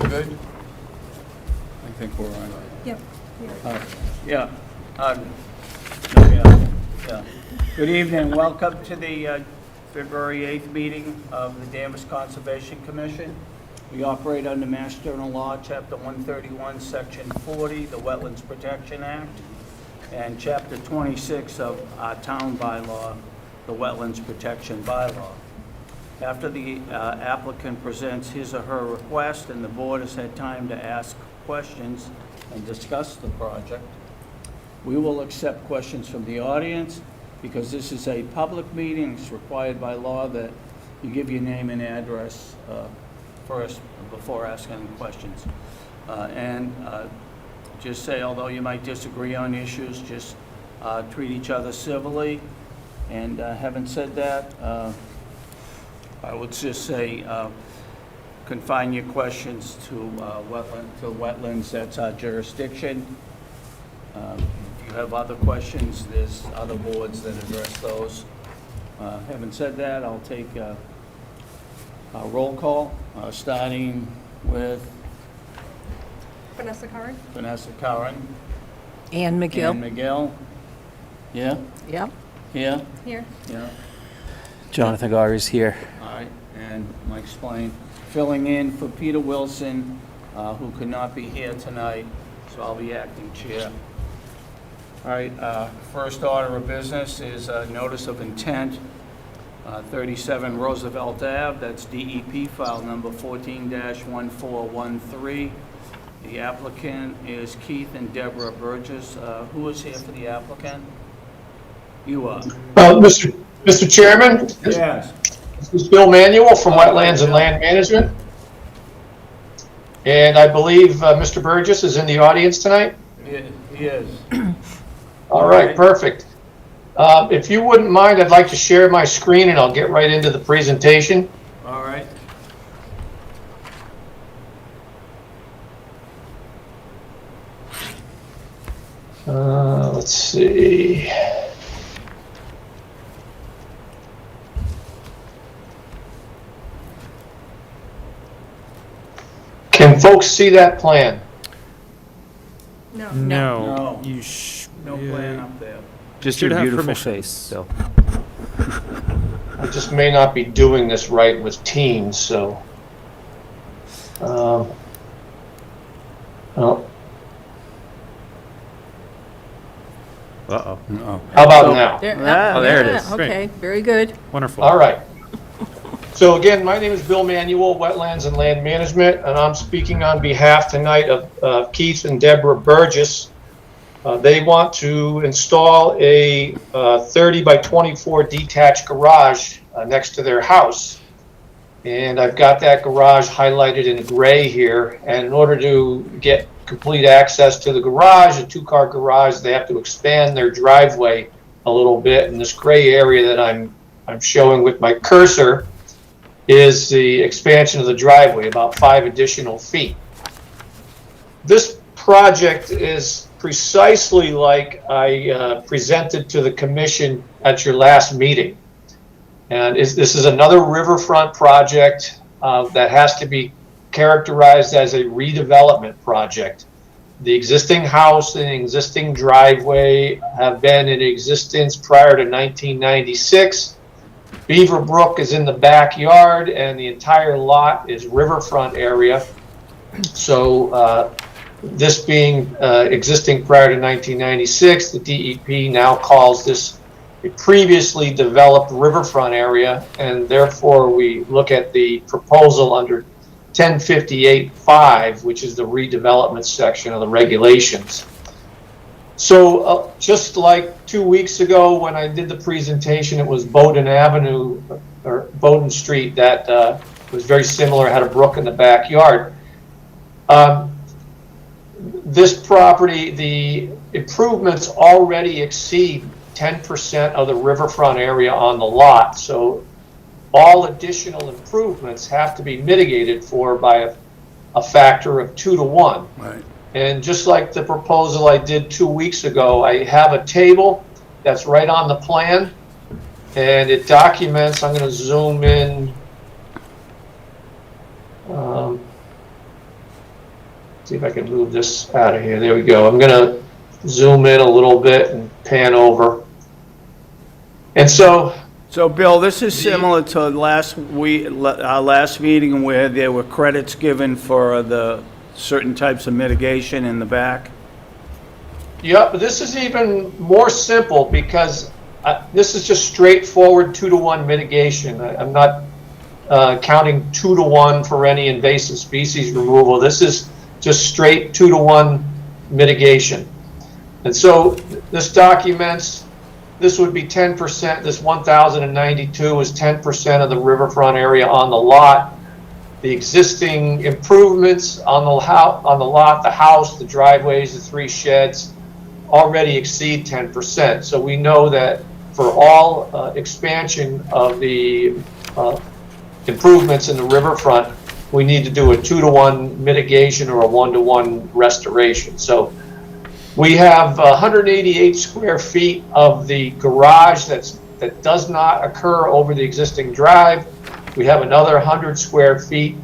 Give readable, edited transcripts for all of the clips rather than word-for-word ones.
Good? I think we're on. Yep. Yeah. Yeah. Good evening. Welcome to the February 8th meeting of the Danvers Conservation Commission. We operate under Mass General Law, Chapter 131, Section 40, the Wetlands Protection Act, and Chapter 26 of our town bylaw, the Wetlands Protection Bylaw. After the applicant presents his or her request and the board has had time to ask questions and discuss the project, we will accept questions from the audience. Because this is a public meeting, it's required by law that you give your name and address first before asking questions. And just say, although you might disagree on issues, just treat each other civilly. And having said that, I would just say confine your questions to wetlands. That's our jurisdiction. If you have other questions, there's other boards that address those. Having said that, I'll take a roll call, starting with Vanessa Curran? Vanessa Curran. Ann McGill. Ann McGill. Yeah? Yep. Here? Here. Yeah. Jonathan Gar is here. All right, and Mike Spillane filling in for Peter Wilson, who could not be here tonight, so I'll be acting chair. All right, first order of business is a notice of intent 37 Roosevelt Ave, that's DEP file number 14-1413. The applicant is Keith and Deborah Burgess. Who is here for the applicant? You are. Mr. Chairman, Yes. this is Bill Manuel from Wetlands and Land Management. And I believe Mr. Burgess is in the audience tonight. He is. All right, perfect. If you wouldn't mind, I'd like to share my screen and I'll get right into the presentation. All right. Let's see. Can folks see that plan? No. No. You No plan up there. Just Should your have beautiful permission. face, Bill. I just may not be doing this right with Teams, so. Oh. Uh-oh. How about now? There, Oh, there it is. Okay, very good. Wonderful. All right. So again, my name is Bill Manuel, Wetlands and Land Management, and I'm speaking on behalf tonight of Keith and Deborah Burgess. They want to install a 30 by 24 detached garage next to their house. And I've got that garage highlighted in gray here. And in order to get complete access to the garage, a two-car garage, they have to expand their driveway a little bit. And this gray area that I'm showing with my cursor is the expansion of the driveway, about 5 additional feet. This project is precisely like I presented to the commission at your last meeting. And this is another riverfront project that has to be characterized as a redevelopment project. The existing house and the existing driveway have been in existence prior to 1996. Beaver Brook is in the backyard and the entire lot is riverfront area. So this being existing prior to 1996, the DEP now calls this a previously developed riverfront area, and therefore we look at the proposal under 1058.5, which is the redevelopment section of the regulations. So just like 2 weeks ago when I did the presentation, it was Bowdoin Avenue or Bowdoin Street that was very similar, had a brook in the backyard. This property, the improvements already exceed 10% of the riverfront area on the lot. So all additional improvements have to be mitigated for by a factor of 2 to 1. Right. And just like the proposal I did 2 weeks ago, I have a table that's right on the plan, and it documents. I'm going to zoom in. See if I can move this out of here. There we go. I'm going to zoom in a little bit and pan over. And so, Bill, this is similar to last week, our last meeting where there were credits given for the certain types of mitigation in the back. yeah, but this is even more simple because this is just straightforward 2 to 1 mitigation. I'm not counting 2 to 1 for any invasive species removal. This is just straight 2 to 1 mitigation. And so this documents, this would be 10%, this 1,092 is 10% of the riverfront area on the lot. The existing improvements on the lot, the house, the driveways, the 3 sheds, already exceed 10%. So we know that for all expansion of the improvements in the riverfront, we need to do a 2 to 1 mitigation or a 1 to 1 restoration. So we have 188 square feet of the garage that does not occur over the existing drive. We have another 100 square feet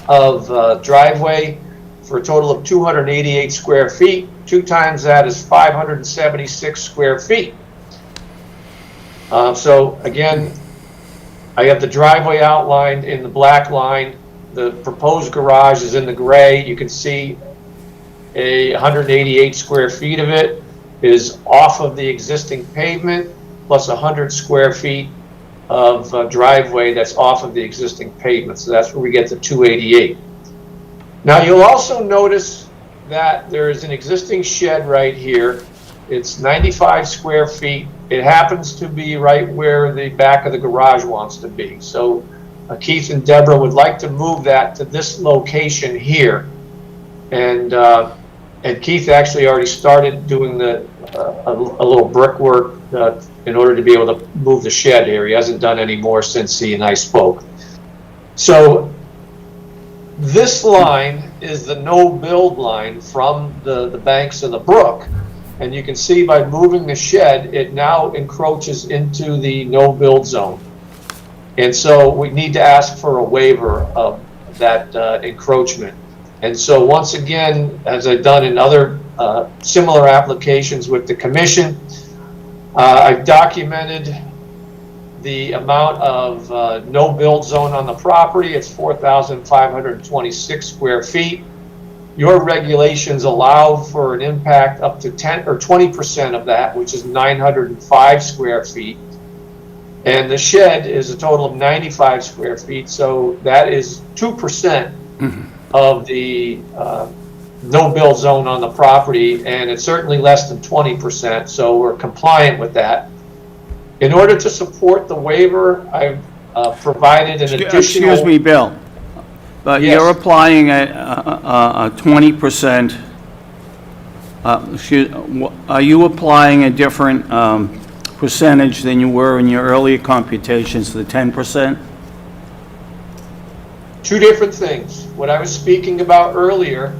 of driveway for a total of 288 square feet. 2 times that is 576 square feet. So again, I have the driveway outlined in the black line. The proposed garage is in the gray. You can see 188 square feet of it is off of the existing pavement, plus 100 square feet of driveway that's off of the existing pavement. So that's where we get the 288. Now you'll also notice that there is an existing shed right here. It's 95 square feet. It happens to be right where the back of the garage wants to be. So Keith and Deborah would like to move that to this location here. And Keith actually already started doing a little brickwork in order to be able to move the shed here. He hasn't done any more since he and I spoke. So this line is the no-build line from the banks of the brook. And you can see by moving the shed, it now encroaches into the no-build zone. And so we need to ask for a waiver of that encroachment. And so once again, as I've done in other similar applications with the commission, I've documented the amount of no-build zone on the property. It's 4,526 square feet. Your regulations allow for an impact up to 10 or 20% of that, which is 905 square feet. And the shed is a total of 95 square feet, so that is 2% of the no-build zone on the property, and it's certainly less than 20%, so we're compliant with that. In order to support the waiver, I've provided an additional... Excuse me, Bill, but Yes. you're applying a 20%, are you applying a different percentage than you were in your earlier computations, the 10%? Two different things. What I was speaking about earlier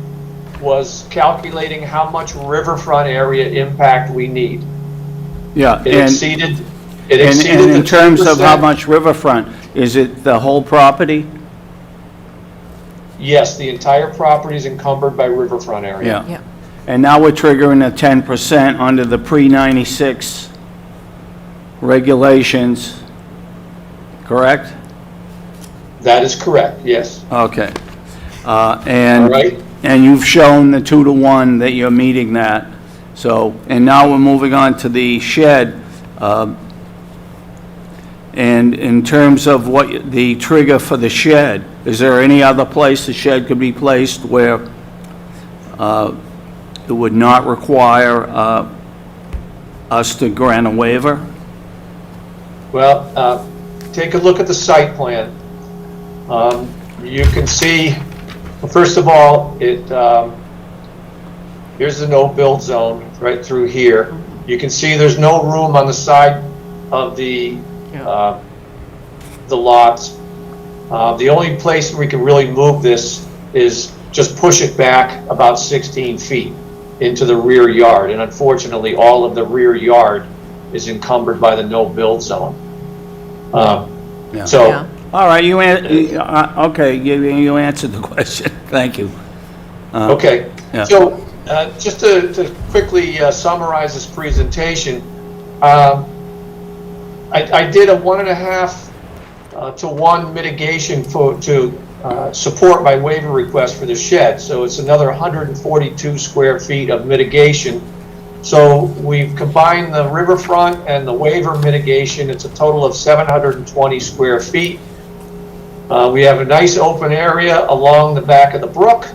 was calculating how much riverfront area impact we need. Yeah, It exceeded and in the terms of how 10%. much riverfront, is it the whole property? Yes, the entire property is encumbered by riverfront area. Yeah. And now we're triggering a 10% under the pre-96 regulations, correct? That is correct, yes. Okay. All And right. and you've shown the 2-to-1 that you're meeting that. So, and now we're moving on to the shed. And in terms of what the trigger for the shed, is there any other place the shed could be placed where it would not require us to grant a waiver? Well, take a look at the site plan. You can see, well, first of all, here's the no-build zone right through here. You can see there's no room on the side of the lots. The only place we can really move this is just push it back about 16 feet into the rear yard. And unfortunately, all of the rear yard is encumbered by the no-build zone. Yeah. So, Yeah. All right, okay, you answered the question. Thank you. okay. Yeah. So, just to quickly summarize this presentation, I did a 1.5 to 1 mitigation to support my waiver request for the shed. So it's another 142 square feet of mitigation. So we've combined the riverfront and the waiver mitigation. It's a total of 720 square feet. We have a nice open area along the back of the brook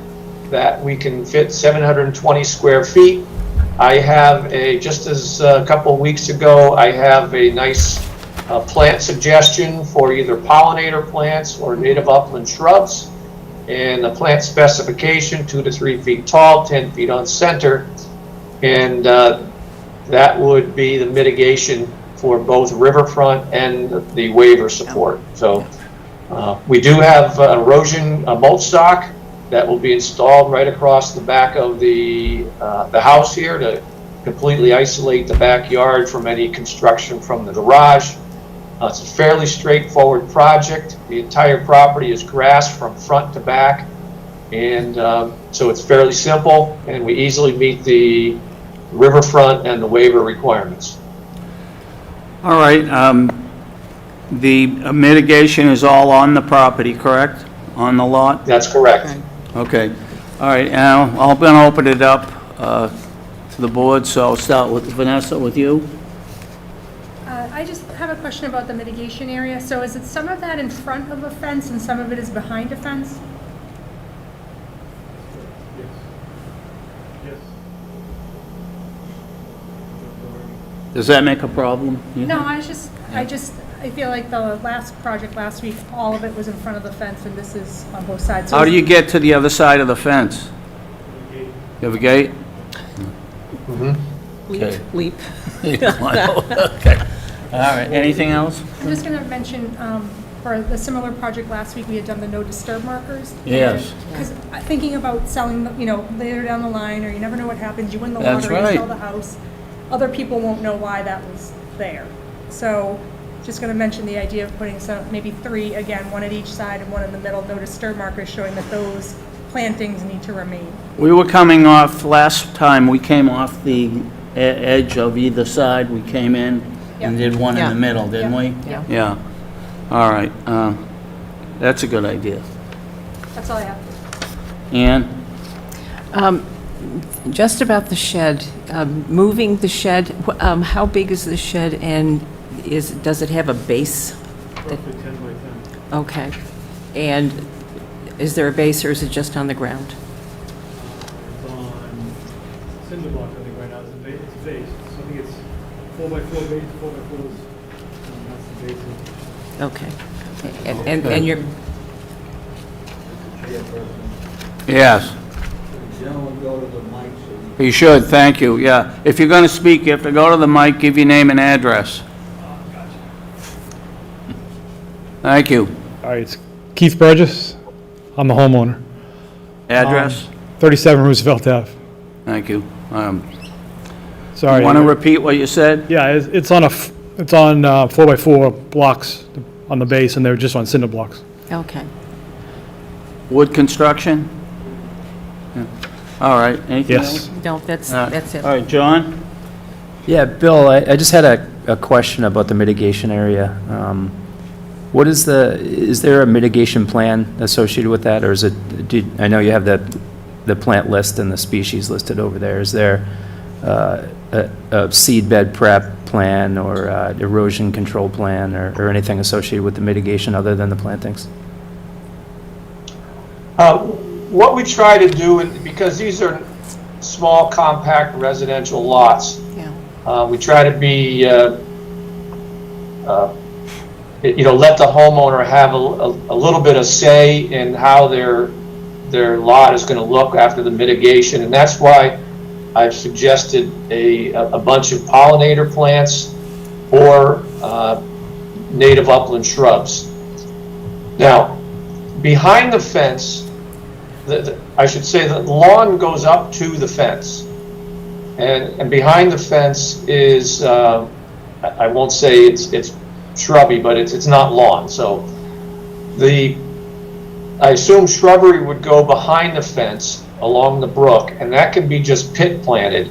that we can fit 720 square feet. I have just as a couple of weeks ago, I have a nice plant suggestion for either pollinator plants or native upland shrubs. And the plant specification, 2 to 3 feet tall, 10 feet on center. And that would be the mitigation for both riverfront and the waiver support. So we do have erosion mulch stock that will be installed right across the back of the house here to completely isolate the backyard from any construction from the garage. It's a fairly straightforward project. The entire property is grass from front to back, and so it's fairly simple, and we easily meet the riverfront and the waiver requirements. All right, the mitigation is all on the property, correct? On the lot? That's correct. Okay. All right, now, I'm going to open it up to the board, so I'll start with Vanessa, with you. I just have a question about the mitigation area. So is it some of that in front of a fence and some of it is behind a fence? Does that make a problem? No, I feel like the last project last week, all of it was in front of the fence and this is on both sides. So How do is- you get to the other side of the fence? You have a gate? Okay. Leap. Okay. All right, anything else? I'm just going to mention, for the similar project last week, we had done the no disturb markers. Yes. Because thinking about selling, later down the line, or you never know what happens, you win the That's lottery, you right. sell the house, other people won't know why that was there. So just going to mention the idea of putting maybe 3, again, 1 at each side and 1 in the middle, no disturb markers showing that those plantings need to remain. We were coming off, last time, we came off the edge of either side. We came in and did one in the middle, didn't we? Yeah. Yeah. All right. That's a good idea. That's all I have. Ann? Just about the shed, moving the shed, how big is the shed and does it have a base? Roughly 10 by 10. Okay. And is there a base or is it just on the ground? It's on cinder block, I think, right now. It's a base. So I think it's 4x4 base, 4x4s. That's the base. Okay. And you're, Yes. You should, thank you, yeah. If you're going to speak, you have to go to the mic, give your name and address. Thank you. All right, it's Keith Burgess. I'm the homeowner. Address? 37 Roosevelt Ave. Thank you. Sorry. Want to repeat what you said? Yeah, it's on 4x4 blocks on the base, and they're just on cinder blocks. okay. Wood construction? Yeah. All right, anything else? Yes. No, that's it. All right, John? Yeah, Bill, I just had a question about the mitigation area. Is there a mitigation plan associated with that, or is it, I know you have the plant list and the species listed over there. Is there a seed bed prep plan or erosion control plan or anything associated with the mitigation other than the plantings? What we try to do, because these are small, compact residential lots, Yeah. we try to be, let the homeowner have a little bit of say in how their lot is going to look after the mitigation, and that's why I've suggested a bunch of pollinator plants or native upland shrubs. Now, behind the fence, I should say the lawn goes up to the fence, and behind the fence is I won't say it's shrubby, but it's not lawn. So I assume shrubbery would go behind the fence along the brook, and that can be just pit planted.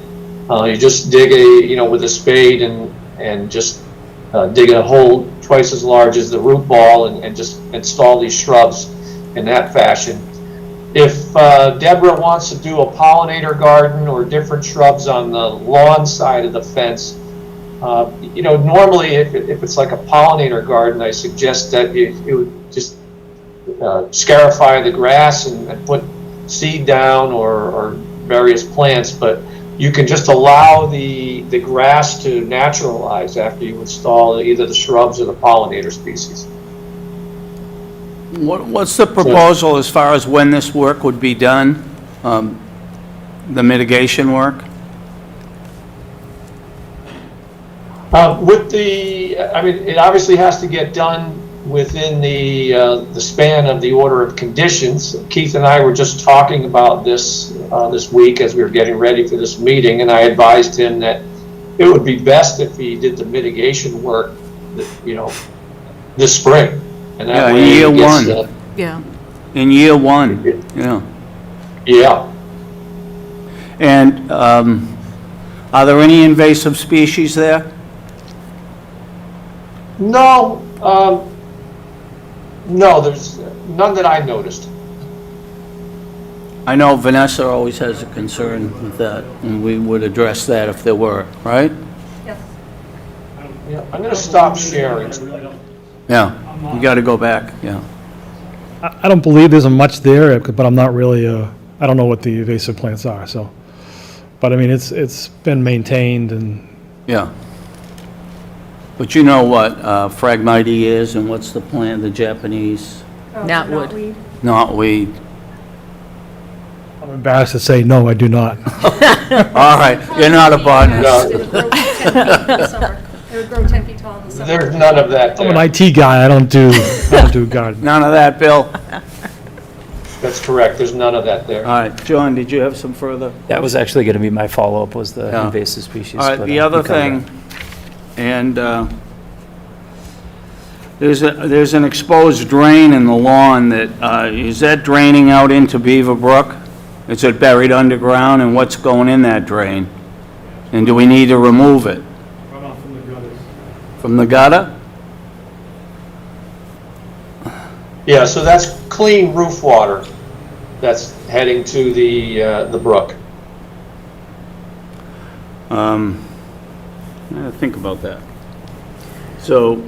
You just dig with a spade and just dig a hole twice as large as the root ball and just install these shrubs in that fashion. If Deborah wants to do a pollinator garden or different shrubs on the lawn side of the fence, normally if it's like a pollinator garden, I suggest that it would just scarify the grass and put seed down or various plants, but you can just allow the grass to naturalize after you install either the shrubs or the pollinator species. What's the proposal as far as when this work would be done, the mitigation work? It obviously has to get done within the span of the order of conditions. Keith and I were just talking about this this week as we were getting ready for this meeting, and I advised him that it would be best if he did the mitigation work, this spring. And that Yeah, way in year he gets, one. Yeah. In year one, yeah. Yeah. And are there any invasive species there? No, there's none that I noticed. I know Vanessa always has a concern with that, and we would address that if there were, right? Yes. Yeah, I'm gonna stop sharing. I really don't. Yeah, you got to go back, yeah. I don't believe there's much there, but I'm not really, I don't know what the invasive plants are, so. But I mean, it's been maintained and, Yeah. But you know what Phragmite is and what's the plant, the Japanese Knotweed. knotweed? I'm embarrassed to say, no, I do not. All right, you're not a botanist. No. It would grow 10 feet in the summer. It would grow 10 feet tall in the summer. There's none of that I'm an there. IT guy, I don't do gardening. None of that, Bill? That's correct, there's none of that All there. right, John, did you have some further? That was actually going to be my follow-up, was the Yeah. invasive species. All right, but, the you other covered thing, that. and there's an exposed drain in the lawn that, is that draining out into Beaver Brook? Is it buried underground, and what's going in that drain? And do we need to remove it Runoff from the gutters. from the gutter? Yeah, so that's clean roof water that's heading to the brook. I gotta think about that. So,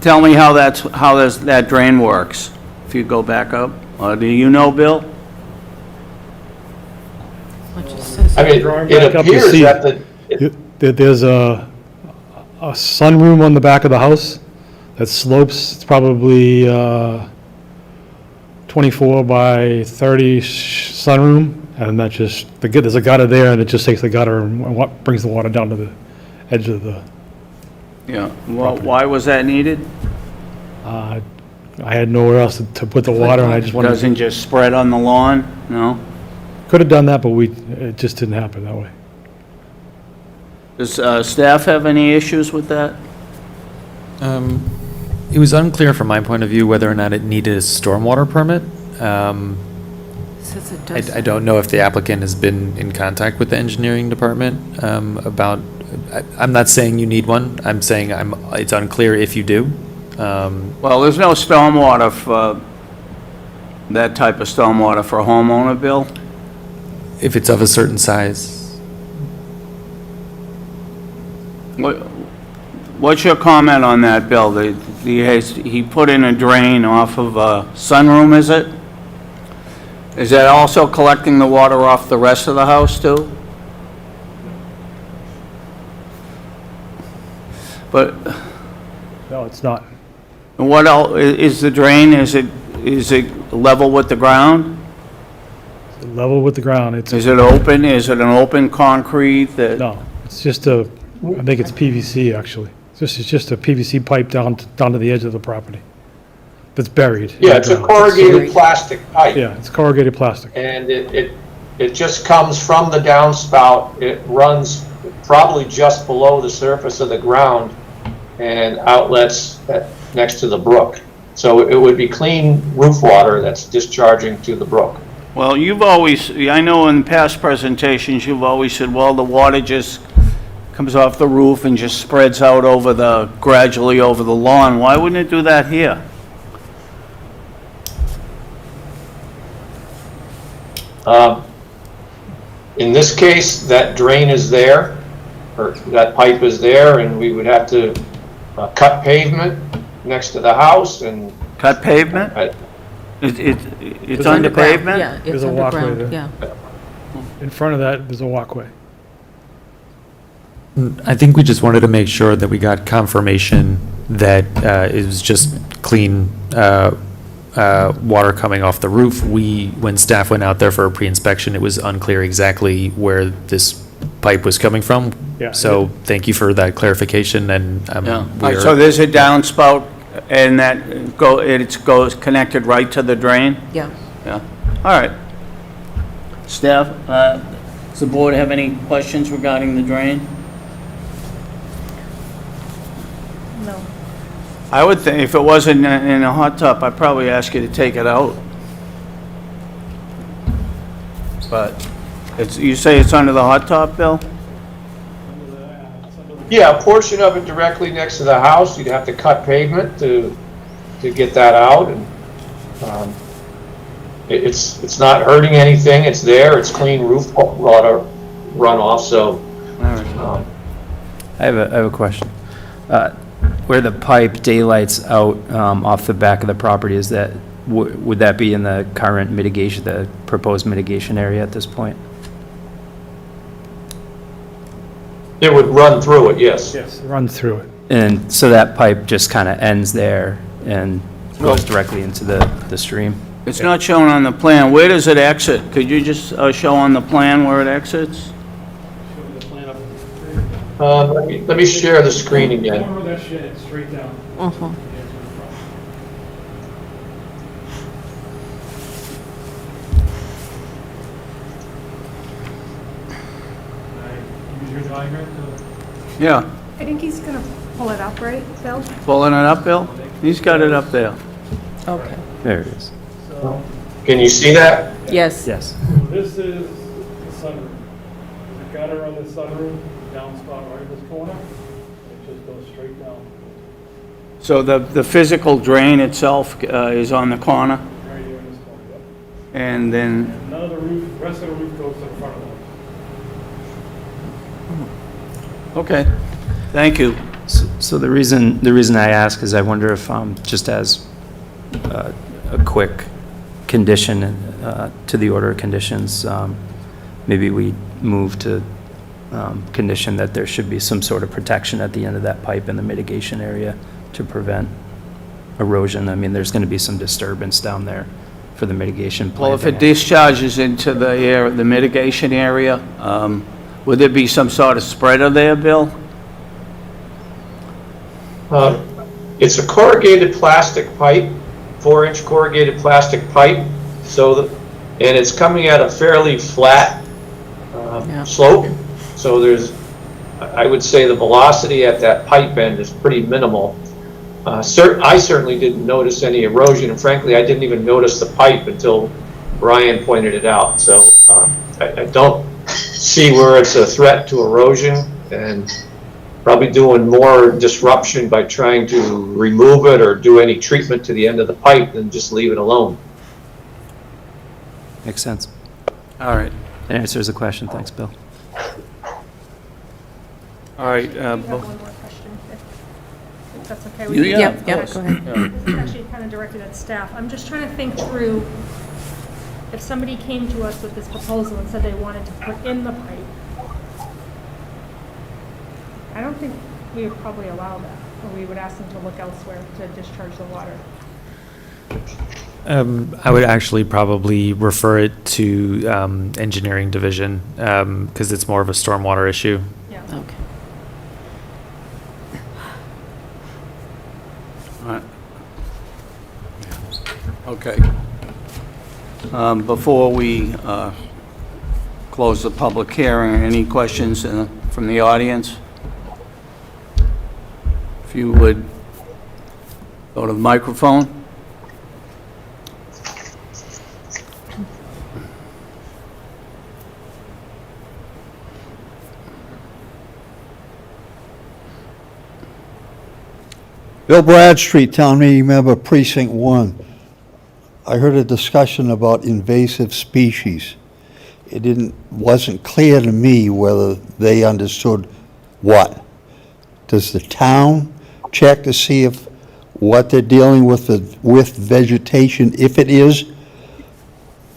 tell me how that drain works, if you go back up. Do you know, Bill? What just says- I mean, Drawing it back up, you appears see- that the, There's a sunroom on the back of the house that slopes, it's probably 24 by 30 sunroom, and that just, there's a gutter there, and it just takes the gutter and brings the water down to the edge of the, Yeah. Why was that needed? I had nowhere else to put the water, and I just wanted Doesn't just spread on the lawn? No? could have done that, but it just didn't happen that way. Does staff have any issues with that? It was unclear from my point of view whether or not it needed a stormwater permit. Says it does. I don't know if the applicant has been in contact with the engineering department about, I'm not saying you need one, I'm saying it's unclear if you do. Well, there's no stormwater for, that type of stormwater for a homeowner, Bill? If it's of a certain size. What's your comment on that, Bill? He put in a drain off of a sunroom, is it? Is that also collecting the water off the rest of the house, too? But No, it's not. what else, is the drain, is it level with the ground? It's level with the ground, it's, Is it open, is it an open concrete that? no, it's just I think it's PVC, actually. It's just a PVC pipe down to the edge of the property that's buried. in yeah, the it's a ground. corrugated plastic pipe. Yeah, it's corrugated plastic. And it just comes from the downspout. It runs probably just below the surface of the ground and outlets next to the brook. So it would be clean roof water that's discharging to the brook. Well, I know in past presentations, you've always said, well, the water just comes off the roof and just spreads out gradually over the lawn. Why wouldn't it do that here? In this case, that drain is there, or that pipe is there, and we would have to cut pavement next to the house and Cut pavement? I- It's under pavement? Yeah, There's it's a walkway underground, there. yeah. In front of that, there's a walkway. I think we just wanted to make sure that we got confirmation that it was just clean water coming off the roof. When staff went out there for a pre-inspection, it was unclear exactly where this pipe was coming from. Yeah. So thank you for that clarification, and Yeah. All we're... right, so there's a downspout and it goes connected right to the drain? Yeah. Yeah. All right. Staff, does the board have any questions regarding the drain? No. I would think if it wasn't in a hot tub, I'd probably ask you to take it out. But you say it's under the hot top, Bill? Yeah, a portion of it directly next to the house. You'd have to cut pavement to get that out, and It's not hurting anything, it's there, it's clean roof water runoff, so. I have a question. Where the pipe daylights out off the back of the property, is that, would that be in the current mitigation, the proposed mitigation area at this point? It would run through it, yes. Yes. Run through it. And so that pipe just kind of ends there and goes directly into the stream? It's not shown on the plan. Where does it exit? Could you just show on the plan where it exits? Show me the plan up straight. Let me share the screen again. Corner of that shed, straight down. Uh-huh. Yeah, to the front. Can I use your diagram to? Yeah. I think he's gonna pull it up, right, Bill? Pulling it up, Bill? He's got it up there. Okay. There it is. So, Can you see that? Yes. Yes. this is the sunroom. There's a gutter on the sunroom, downspout right in this corner. It just goes straight down, So the physical drain itself is on the corner, right here in this corner. Yep. and then, And none of the roof, rest of the roof goes to the front of the house. okay, thank you. So the reason I ask is I wonder if, just as a quick condition to the order of conditions, maybe we move to condition that there should be some sort of protection at the end of that pipe in the mitigation area to prevent erosion. I mean, there's going to be some disturbance down there for the mitigation plan. Well, if it discharges into the mitigation area, would there be some sort of spreader there, Bill? It's a corrugated plastic pipe, 4-inch corrugated plastic pipe, so and it's coming at a fairly flat Yeah. slope. So I would say the velocity at that pipe end is pretty minimal. I certainly didn't notice any erosion, and frankly, I didn't even notice the pipe until Brian pointed it out. So I don't see where it's a threat to erosion, and probably doing more disruption by trying to remove it or do any treatment to the end of the pipe than just leave it alone. Makes sense. All right, That answers the question. Thanks, Bill. all right. I have one more question, if that's okay with You- you. yeah, Yep, of yep, course. go ahead. This is actually kind of directed at staff. I'm just trying to think through, if somebody came to us with this proposal and said they wanted to put in the pipe, I don't think we would probably allow that, or we would ask them to look elsewhere to discharge the water. I would actually probably refer it to engineering division because it's more of a stormwater issue. Yeah. Okay. All right. Okay. Before we close the public hearing, any questions from the audience? If you would go to the microphone. Bill Bradstreet, Town Meeting Member, Precinct 1. I heard a discussion about invasive species. It wasn't clear to me whether they understood what. Does the town check to see if what they're dealing with vegetation, if it is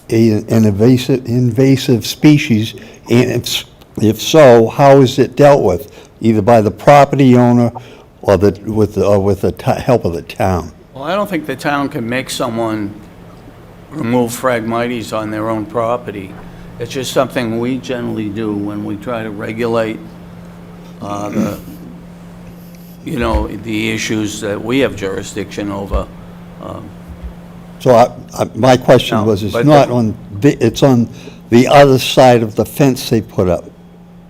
an invasive species, and if so, how is it dealt with, either by the property owner or with the help of the town? Well, I don't think the town can make someone remove Phragmites on their own property. It's just something we generally do when we try to regulate the issues that we have jurisdiction over. So my question No, was, it's but not it's on the other side of the fence they put up.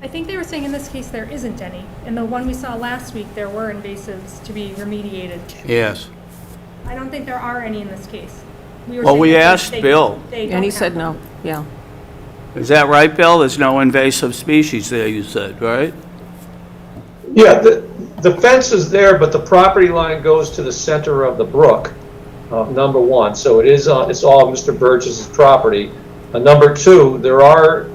I think they were saying in this case there isn't any. In the one we saw last week, there were invasives to be remediated. Yes. I don't think there are any in this case. were Well, saying we that asked Bill. they And don't he have said them. no, yeah. Is that right, Bill? There's no invasive species there, you said, right? Yeah, the fence is there, but the property line goes to the center of the brook. number one. So it is, it's all Mr. Burgess's property. Number two, there are,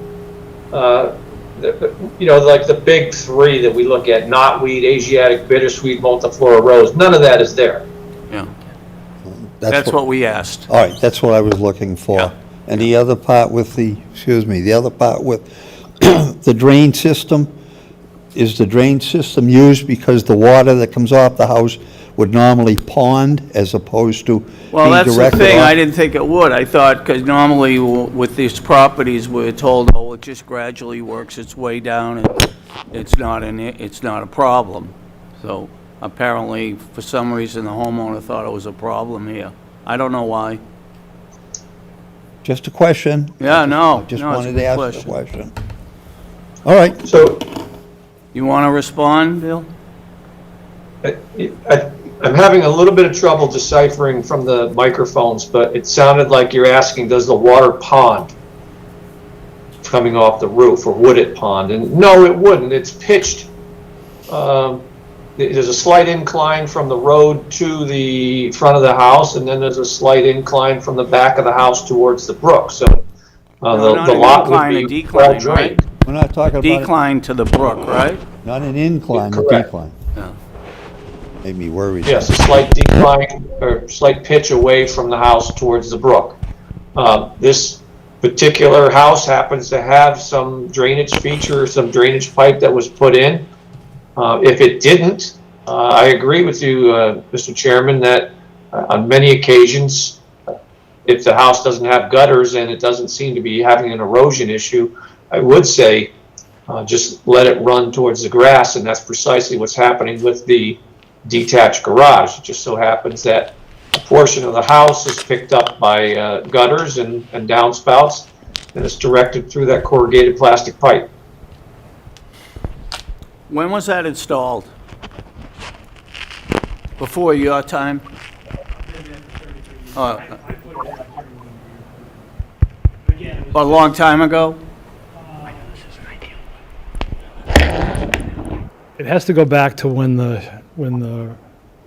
like the big three that we look at, knotweed, Asiatic bittersweet, multiflora rose, none of that is there. Yeah, that's what we asked. All right, that's what I was looking for. Yeah. And the other part with the other part with the drain system, is the drain system used because the water that comes off the house would normally pond as opposed to Well, being that's the directed thing, I off? didn't think it would. I thought, because normally with these properties, we're told, oh, it just gradually works its way down, and it's not a problem. So apparently, for some reason, the homeowner thought it was a problem here. I don't know why. Just a question. Yeah, no, I just no, it's a wanted to good ask the question. question. All right. So You want to respond, Bill? I'm having a little bit of trouble deciphering from the microphones, but it sounded like you're asking, does the water pond coming off the roof, or would it pond? And no, it wouldn't. It's pitched. There's a slight incline from the road to the front of the house, and then there's a slight incline from the back of the house towards the brook. So No, not the an lot incline, would a be decline, well drained. We're not talking about, Decline to the brook, right? not an incline, a Correct. decline. Yeah. Made me worried. Yes, a slight decline or slight pitch away from the house towards the brook. This particular house happens to have some drainage feature, some drainage pipe that was put in. If it didn't, I agree with you, Mr. Chairman, that on many occasions, if the house doesn't have gutters and it doesn't seem to be having an erosion issue, I would say just let it run towards the grass, and that's precisely what's happening with the detached garage. It just so happens that a portion of the house is picked up by gutters and downspouts, and it's directed through that corrugated plastic pipe. When was that installed? Before your time? I put it out here when we but again, it was A long time ago? It has to go back to when the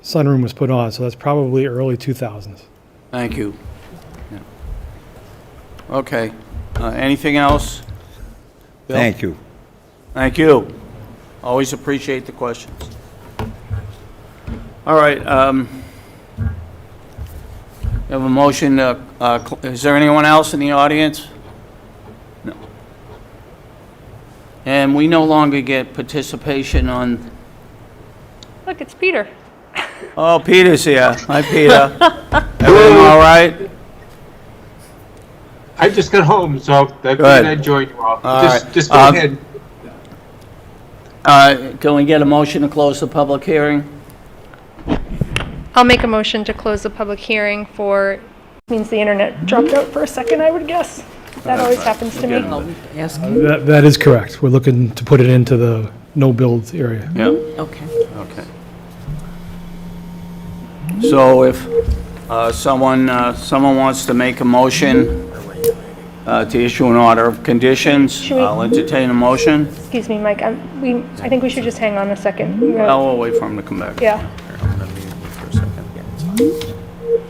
sunroom was put on, so that's probably early 2000s. Thank you. Yeah. Okay. Anything else? Bill? Thank you. Thank you. Always appreciate the questions. All right, we have a motion, is there anyone else in the audience? No. And we no longer get participation on, Look, it's Peter. oh, Peter's here. Hi, Peter. Everything all right? I just got home, so I figured I'd join you all. All Just, right. just go ahead. Can we get a motion to close the public hearing? I'll make a motion to close the public hearing for, means the internet dropped out for a second, I would guess. That always happens to me. I'll ask you. That is correct. We're looking to put it into the no-build area. Yeah. Okay. Okay. So if someone wants to make a motion to issue an order of conditions, Should we- I'll entertain a motion. Excuse me, Mike, I think we should just hang on a second. I'll wait for him to come back. Yeah. I'm gonna mute you for a second.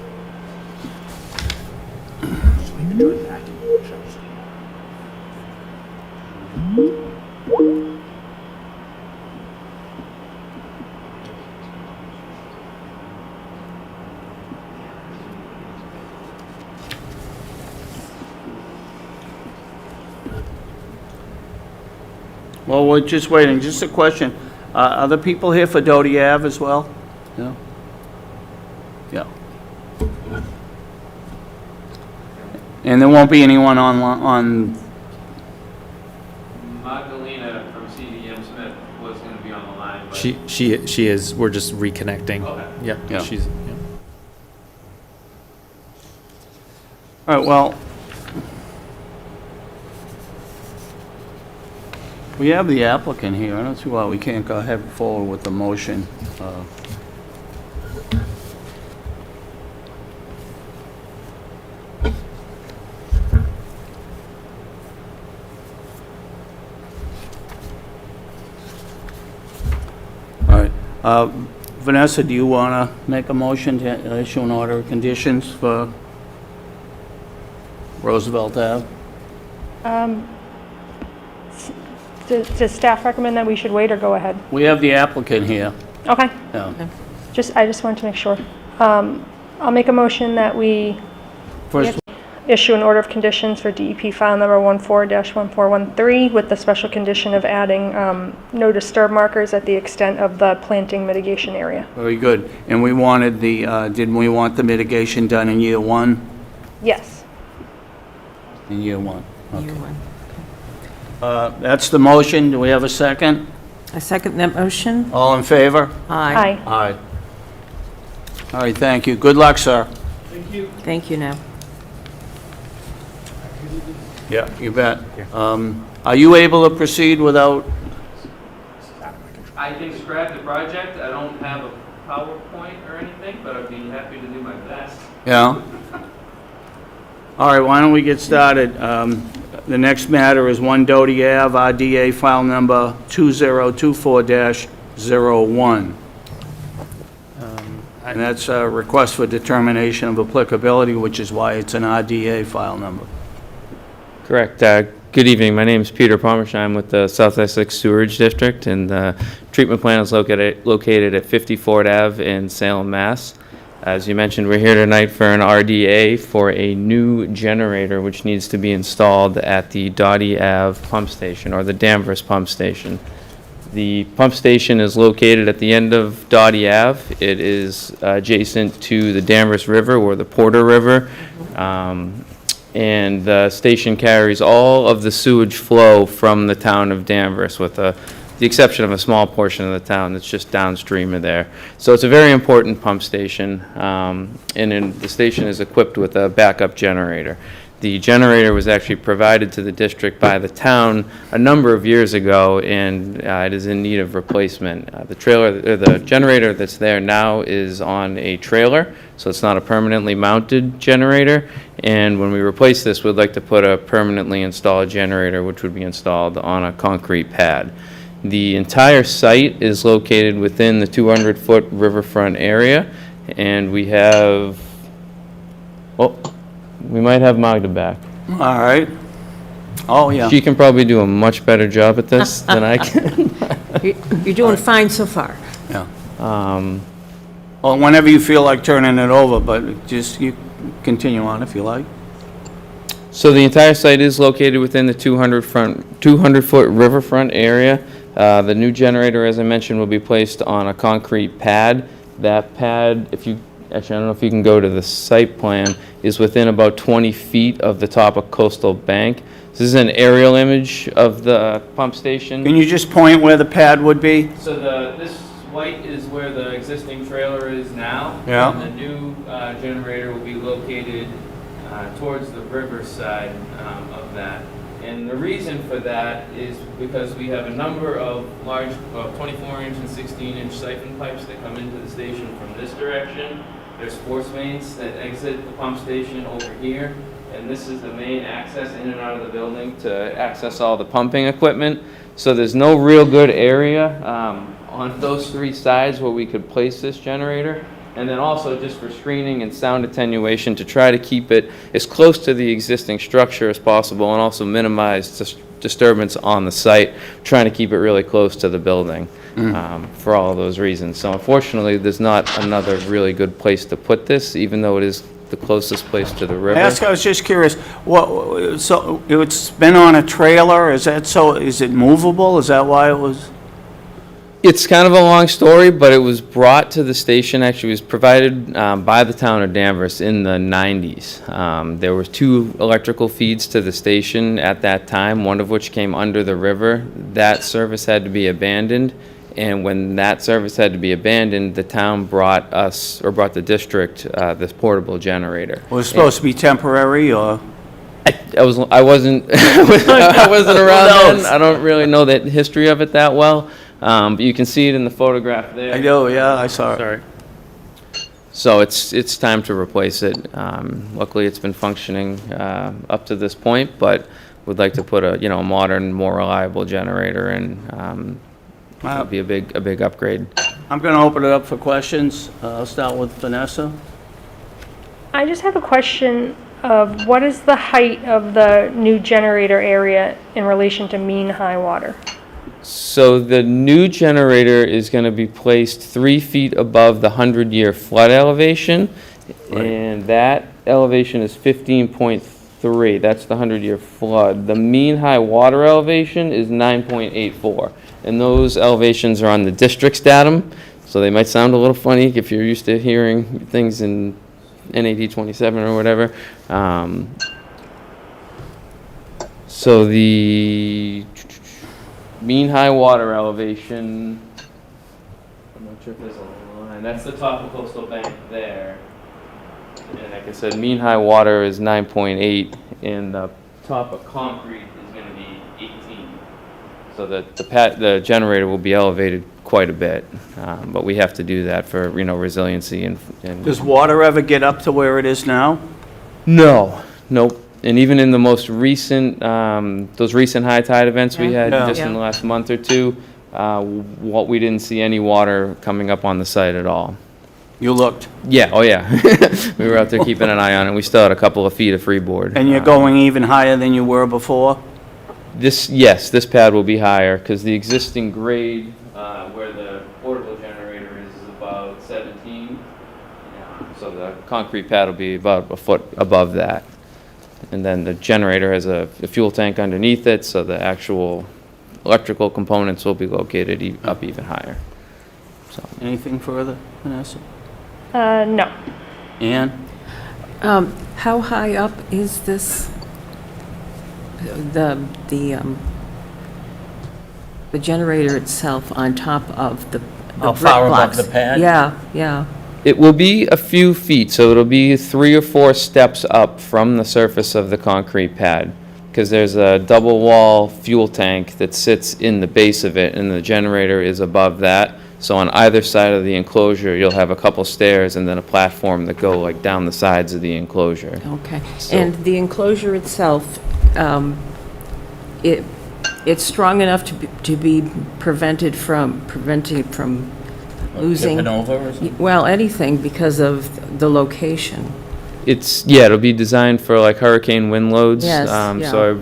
Well, we're just waiting. Just a question. Are the people here for Doty Ave as well? No? Yeah. And there won't be anyone on, Magdalena from CDM Smith was going to be on the line, but She is, we're just reconnecting. Okay. Yeah, Yeah. she's, yeah. all right, well, we have the applicant here. I don't see why we can't go ahead forward with the motion. All right. Vanessa, do you want to make a motion to issue an order of conditions for Roosevelt Ave? Does staff recommend that we should wait or go ahead? We have the applicant here. Okay, Yeah. I just wanted to make sure. I'll make a motion that we First, issue an order of conditions for DEP file number 14-1413 with the special condition of adding no disturb markers at the extent of the planting mitigation area. very good. And we wanted didn't we want the mitigation done in year one? Yes. In year one. Year one. That's the motion. Do we have a second? I second that motion. All in favor? Aye. Aye. All right, thank you. Good luck, sir. Thank you now. Yeah, you bet. Are you able to proceed without, I can describe the project. I don't have a PowerPoint or anything, but I'd be happy to do my best. yeah? All right, why don't we get started? The next matter is 1 Doty Ave, RDA file number 2024-01. And that's a request for determination of applicability, which is why it's an RDA file number. Correct. Good evening. My name is Peter Palmersh. I'm with the South Essex Sewerage District, and the treatment plant is located at 50 Ford Ave in Salem, Mass. As you mentioned, we're here tonight for an RDA for a new generator which needs to be installed at the Dottie Ave pump station, or the Danvers pump station. The pump station is located at the end of Dottie Ave. It is adjacent to the Danvers River, or the Porter River. And the station carries all of the sewage flow from the town of Danvers, with the exception of a small portion of the town that's just downstream of there. So it's a very important pump station, and then the station is equipped with a backup generator. The generator was actually provided to the district by the town a number of years ago, and it is in need of replacement. The generator that's there now is on a trailer, so it's not a permanently mounted generator. And when we replace this, we'd like to put a permanently installed generator, which would be installed on a concrete pad. The entire site is located within the 200-foot riverfront area, and we have, we might have Magda back. All right. Oh, yeah. She can probably do a much better job at this than I can. You're doing fine so far. Yeah. Well, whenever you feel like turning it over, but just you continue on if you like. So the entire site is located within the 200-foot riverfront area. The new generator, as I mentioned, will be placed on a concrete pad. That pad, actually, I don't know if you can go to the site plan, is within about 20 feet of the top of Coastal Bank. This is an aerial image of the pump station. Can you just point where the pad would be? So this white is where the existing trailer is now. Yeah. And the new generator will be located towards the river side of that. And the reason for that is because we have a number of large 24-inch and 16-inch siphon pipes that come into the station from this direction. There's force mains that exit the pump station over here, and this is the main access in and out of the building to access all the pumping equipment. So there's no real good area on those three sides where we could place this generator. And then also just for screening and sound attenuation to try to keep it as close to the existing structure as possible, and also minimize disturbance on the site, trying to keep it really close to the building for all of those reasons. So unfortunately, there's not another really good place to put this, even though it is the closest place to the river. I was just curious, so it's been on a trailer, is that so, is it movable? Is that why it was? It's kind of a long story, but it was brought to the station, actually it was provided by the town of Danvers in the 90s. There were 2 electrical feeds to the station at that time, one of which came under the river. That service had to be abandoned, and when that service had to be abandoned, the town brought the district this portable generator. Was it supposed to be temporary, or? I wasn't I wasn't around then. I don't really know the history of it that well. But you can see it in the photograph there. I know, yeah, I saw it. Sorry. So it's time to replace it. Luckily, it's been functioning up to this point, but we'd like to put a modern, more reliable generator in. It'd be a big upgrade. I'm going to open it up for questions. I'll start with Vanessa. I just have a question of what is the height of the new generator area in relation to mean high water? So the new generator is going to be placed 3 feet above the 100-year flood elevation, and that elevation is 15.3. That's the 100-year flood. The mean high water elevation is 9.84, and those elevations are on the district's datum, so they might sound a little funny if you're used to hearing things in NAD 27 or whatever. So the mean high water elevation, I'm not sure if there's a line, that's the top of coastal bank there. And like I said, mean high water is 9.8, and the top of concrete is going to be 18. So the generator will be elevated quite a bit, but we have to do that for, resiliency and Does water ever get up to where it is now? Nope. And even in the most recent, those recent high tide events we had Yeah. just in the last month or two, we didn't see any water coming up on the site at all. You looked. Yeah, oh yeah. We were out there keeping an eye on it. We still had a couple of feet of freeboard. And you're going even higher than you were before? This pad will be higher because the existing grade where the portable generator is about 17. So the concrete pad will be about a foot above that. And then the generator has a fuel tank underneath it, so the actual electrical components will be located up even higher. So. Anything further, Vanessa? No. Ann? How high up is this, the generator itself on top of the How brick far above blocks? the pad? Yeah. It will be a few feet, so it'll be 3 or 4 steps up from the surface of the concrete pad, because there's a double wall fuel tank that sits in the base of it, and the generator is above that. So on either side of the enclosure, you'll have a couple stairs and then a platform that go like down the sides of the enclosure. Okay. So- And the enclosure itself, it's strong enough to be prevented from losing. Tipping over or something? Well, anything because of the location. It'll be designed for like hurricane wind loads. Yes, yeah. So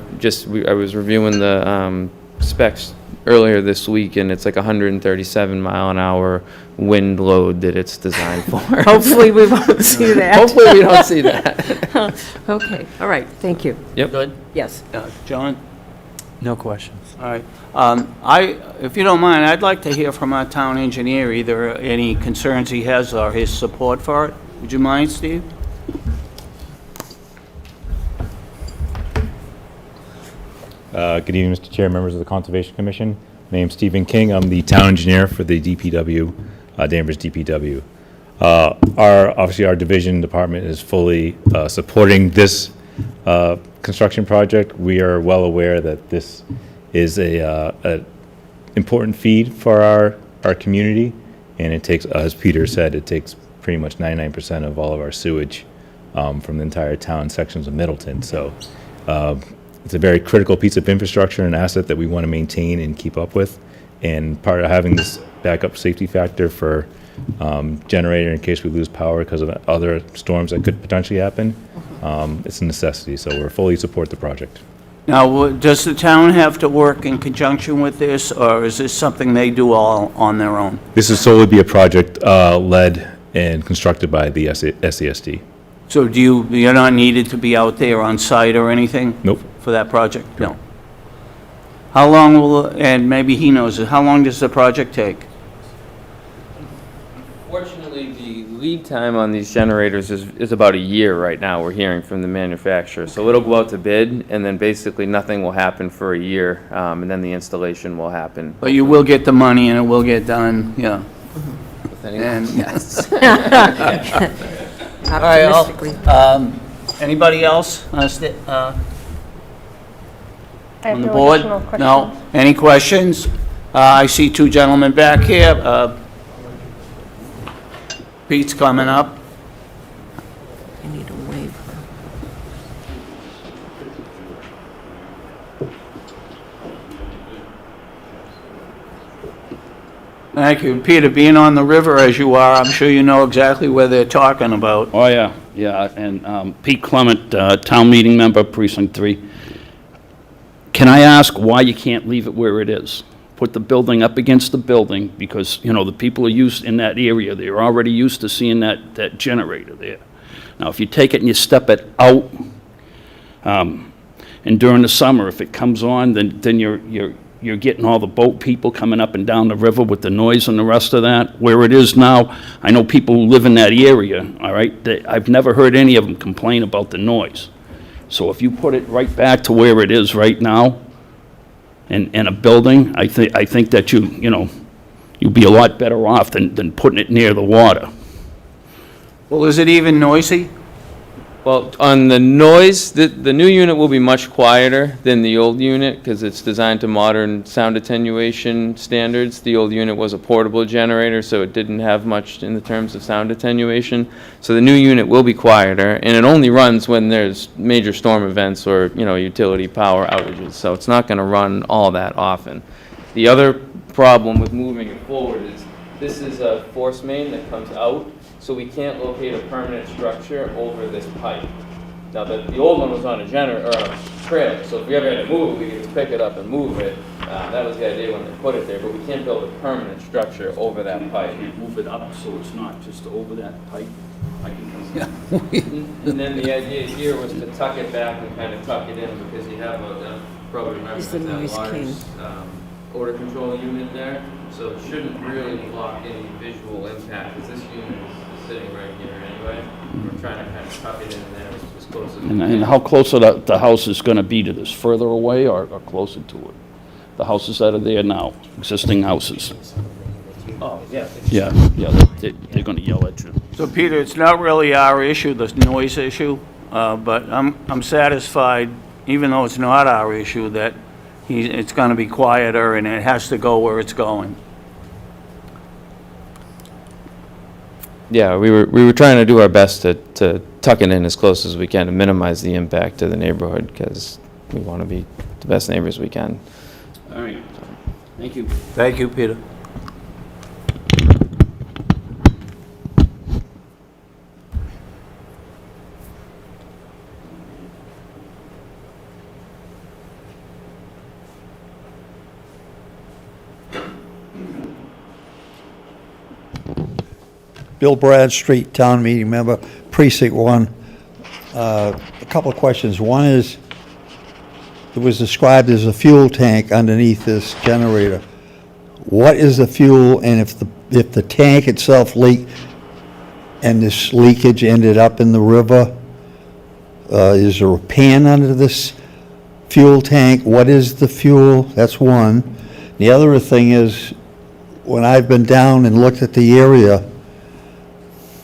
I was reviewing the specs earlier this week, and it's like 137 mile an hour wind load that it's designed for. Hopefully we won't see that. Hopefully we don't see that. Okay, all right, thank you. Yep. Good? Yes. John? No questions. All right. If you don't mind, I'd like to hear from our town engineer, either any concerns he has or his support for it. Would you mind, Steve? Good evening, Mr. Chair, members of the Conservation Commission. My name's Stephen King. I'm the town engineer for the DPW, Danvers DPW. Obviously, our division department is fully supporting this construction project. We are well aware that this is a important feed for our community, and it takes, as Peter said, it takes pretty much 99% of all of our sewage from the entire town sections of Middleton. So it's a very critical piece of infrastructure and asset that we want to maintain and keep up with. And part of having this backup safety factor for generator in case we lose power because of other storms that could potentially happen, it's a necessity. So we're fully support the project. Now, does the town have to work in conjunction with this, or is this something they do all on their own? This is solely be a project led and constructed by the SESD. So you're not needed to be out there on site or anything? Nope. For that project? No. How long will, and maybe he knows it, how long does the project take? Fortunately, the lead time on these generators is about a year right now, we're hearing from the manufacturer. So it'll go out to bid, and then basically nothing will happen for a year, and then the installation will happen. But you will get the money and it will get done, yeah. With any- And, Yes. all right, Optimistically. anybody else I have on the no board? additional questions. No? Any questions? I see two gentlemen back here. Pete's coming up. I need a waiver. Thank you. Peter, being on the river as you are, I'm sure you know exactly where they're talking about. Oh, yeah, yeah, and Pete Clement, town meeting member, precinct 3. Can I ask why you can't leave it where it is? Put the building up against the building, because, you know, the people are used in that area, they're already used to seeing that generator there. Now, if you take it and you step it out, and during the summer, if it comes on, then you're getting all the boat people coming up and down the river with the noise and the rest of that. Where it is now, I know people who live in that area, all right? I've never heard any of them complain about the noise. So if you put it right back to where it is right now, in a building, I think that you'll be a lot better off than putting it near the water. Well, is it even noisy? Well, on the noise, the new unit will be much quieter than the old unit because it's designed to modern sound attenuation standards. The old unit was a portable generator, so it didn't have much in the terms of sound attenuation. So the new unit will be quieter, and it only runs when there's major storm events or, utility power outages. So it's not going to run all that often. The other problem with moving it forward is this is a force main that comes out. So we can't locate a permanent structure over this pipe. Now, the old one was on a trailer, so if we ever had to move it, we could just pick it up and move it. That was the idea when they put it there, but we can't build a permanent structure over that pipe. Move it up so it's not just over that pipe. And then the idea here was to tuck it back and kind of tuck it in because you have probably remember Is the that noise large king. odor control unit there. So it shouldn't really block any visual impact because this unit is sitting right here anyway. We're trying to kind of tuck it in there as close as we can. And how close the house is going to be to this? Further away or closer to it? The houses that are there now, existing houses. Oh, yeah. Yeah, they're going to yell at you. So, Peter, it's not really our issue, the noise issue, but I'm satisfied, even though it's not our issue, that it's going to be quieter and it has to go where it's going. Yeah, we were trying to do our best to tuck it in as close as we can to minimize the impact to the neighborhood because we want to be the best neighbors we can. All right. Thank you. Thank you, Peter. Bill Bradstreet, town meeting member, precinct 1. A couple of questions. One is, it was described as a fuel tank underneath this generator. What is the fuel, and if the tank itself leaked and this leakage ended up in the river, is there a pan under this fuel tank? What is the fuel? That's one. The other thing is, when I've been down and looked at the area,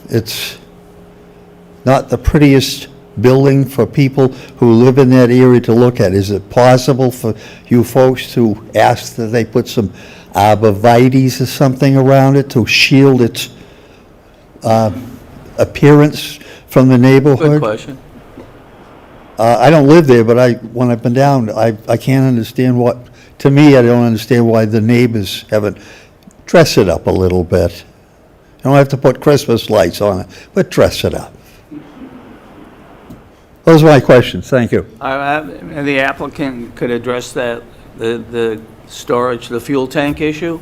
it's not the prettiest building for people who live in that area to look at. Is it possible for you folks to ask that they put some arborvitaes or something around it to shield its appearance from the neighborhood? Good question. I don't live there, but when I've been down, I can't understand to me, I don't understand why the neighbors haven't dressed it up a little bit. You don't have to put Christmas lights on it, but dress it up. Those are my questions. Thank you. The applicant could address that, the storage, the fuel tank issue?